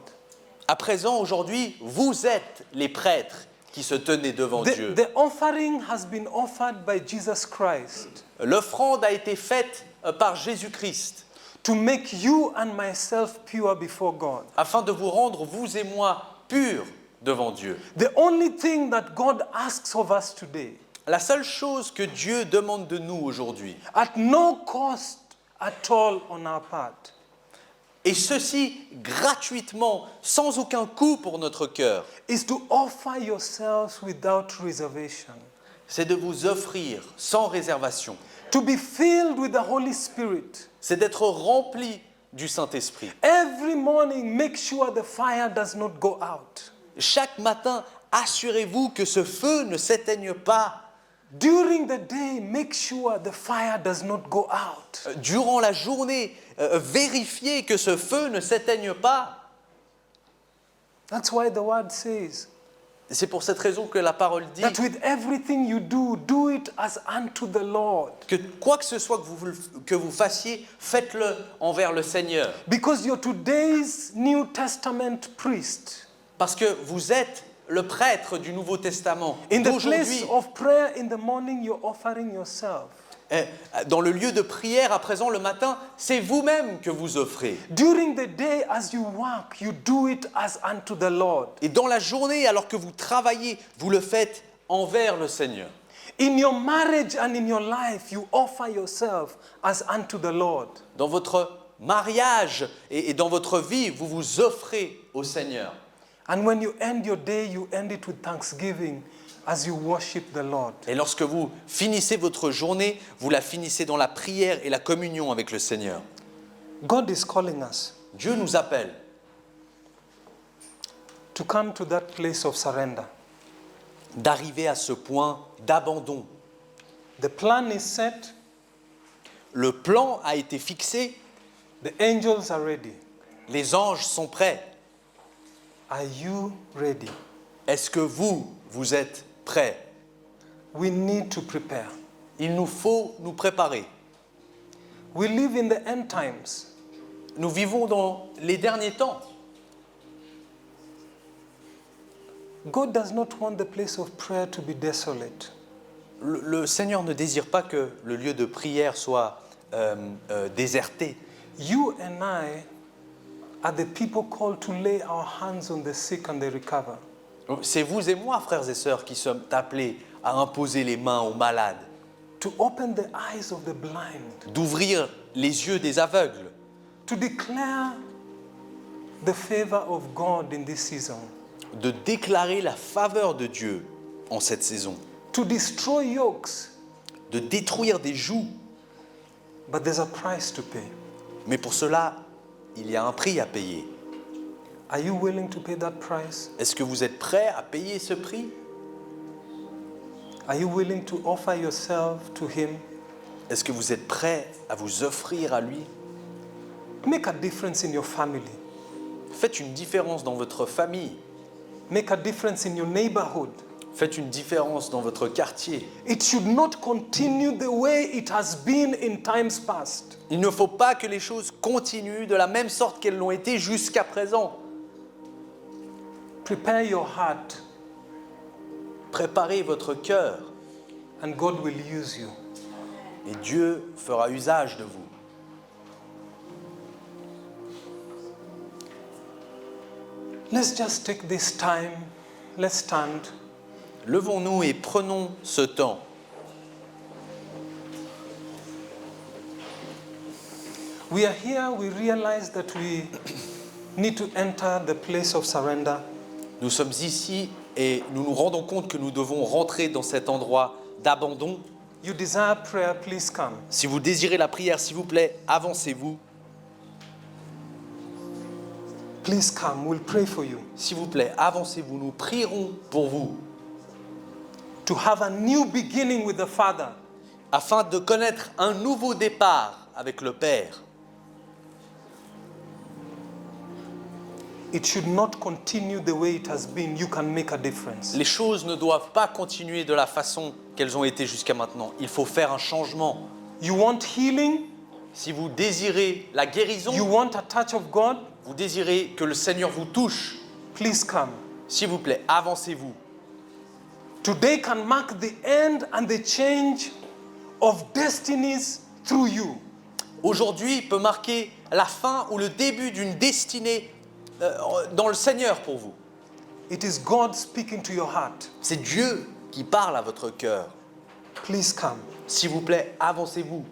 À présent, aujourd'hui, vous êtes les prêtres qui se tenaient devant Dieu. The offering has been offered by Jesus Christ L'offrande a été faite par Jésus-Christ to make you and myself pure before God. afin de vous rendre, vous et moi, purs devant Dieu. The only thing that God asks of us today, La seule chose que Dieu demande de nous aujourd'hui, at no cost at all on our part, et ceci gratuitement, sans aucun coût pour notre cœur, is to offer yourselves without reservation, c'est de vous offrir sans réservation. to be filled with the Holy Spirit. C'est d'être rempli du Saint-Esprit. Every morning, make sure the fire does not go out. Chaque matin, assurez-vous que ce feu ne s'éteigne pas. During the day, make sure the fire does not go out. Durant la journée, vérifiez que ce feu ne s'éteigne pas. That's why the word says C'est pour cette raison que la parole dit that with everything you do, do it as unto the Lord. que quoi que ce soit que vous fassiez, faites-le envers le Seigneur. Because you're today's New Testament priest. Parce que vous êtes le prêtre du Nouveau Testament. In the D'aujourd'hui, place of prayer in the morning, you're offering yourself. dans le lieu de prière, à présent, le matin, c'est vous-même que vous offrez. During the day, as you work, you do it as unto the Lord. Et dans la journée, alors que vous travaillez, vous le faites envers le Seigneur. In your marriage and in your life, you offer yourself as unto the Lord. Dans votre mariage et dans votre vie, vous vous offrez au Seigneur. And when you end your day, you end it with thanksgiving as you worship the Lord. Et lorsque vous finissez votre journée, vous la finissez dans la prière et la communion avec le Seigneur. God is calling us Dieu nous appelle to come to that place of surrender. d'arriver à ce point d'abandon. The plan is set, Le plan a été fixé, the angels are ready. les anges sont prêts. Are you ready? Est-ce que vous êtes prêts? We need to prepare. Il nous faut nous préparer. We live in the end times. Nous vivons dans les derniers temps. God does not want the place of prayer to be desolate. Le Seigneur ne désire pas que le lieu de prière soit déserté. You and I are the people called to lay our hands on the sick and they recover. C'est vous et moi, frères et sœurs, qui sommes appelés à imposer les mains aux malades, To open the eyes of the blind. d'ouvrir les yeux des aveugles, To declare the favor of God in this season. de déclarer la faveur de Dieu en cette saison, To destroy yokes. de détruire des jougs. But there's a price to pay. Mais pour cela, il y a un prix à payer. Are you willing to pay that price? Est-ce que vous êtes prêts à payer ce prix? Are you willing to offer yourself to Him? Est-ce que vous êtes prêts à vous offrir à lui? Make a difference in your family. Faites une différence dans votre famille. Make a difference in your neighborhood. Faites une différence dans votre quartier. It should not continue the way it has been in times past. Il ne faut pas que les choses continuent de la même sorte qu'elles l'ont été jusqu'à présent. Prepare your heart Préparez votre cœur and God will use you. et Dieu fera usage de vous. Let's just take this time. Let's stand. Levons-nous et prenons ce temps. We are here, we realize that we need to enter the place of surrender. Nous sommes ici et nous nous rendons compte que nous devons rentrer dans cet endroit d'abandon. You desire prayer, please come. Si vous désirez la prière, s'il vous plaît, avancez-vous. Please come, we'll pray for you. S'il vous plaît, avancez-vous, nous prierons pour vous, To have a new beginning with the Father. afin de connaître un nouveau départ avec le Père. It should not continue the way it has been. You can make a difference. Les choses ne doivent pas continuer de la façon qu'elles ont été jusqu'à maintenant. Il faut faire un changement. You want healing? Si vous désirez la guérison, You want a touch of God? vous désirez que le Seigneur vous touche, Please come. s'il vous plaît, avancez-vous. Today can mark the end and the change of destinies through you. Aujourd'hui peut marquer la fin ou le début d'une destinée dans le Seigneur pour vous. It is God speaking to your heart. C'est Dieu qui parle à votre cœur. Please come. S'il vous plaît, avancez-vous.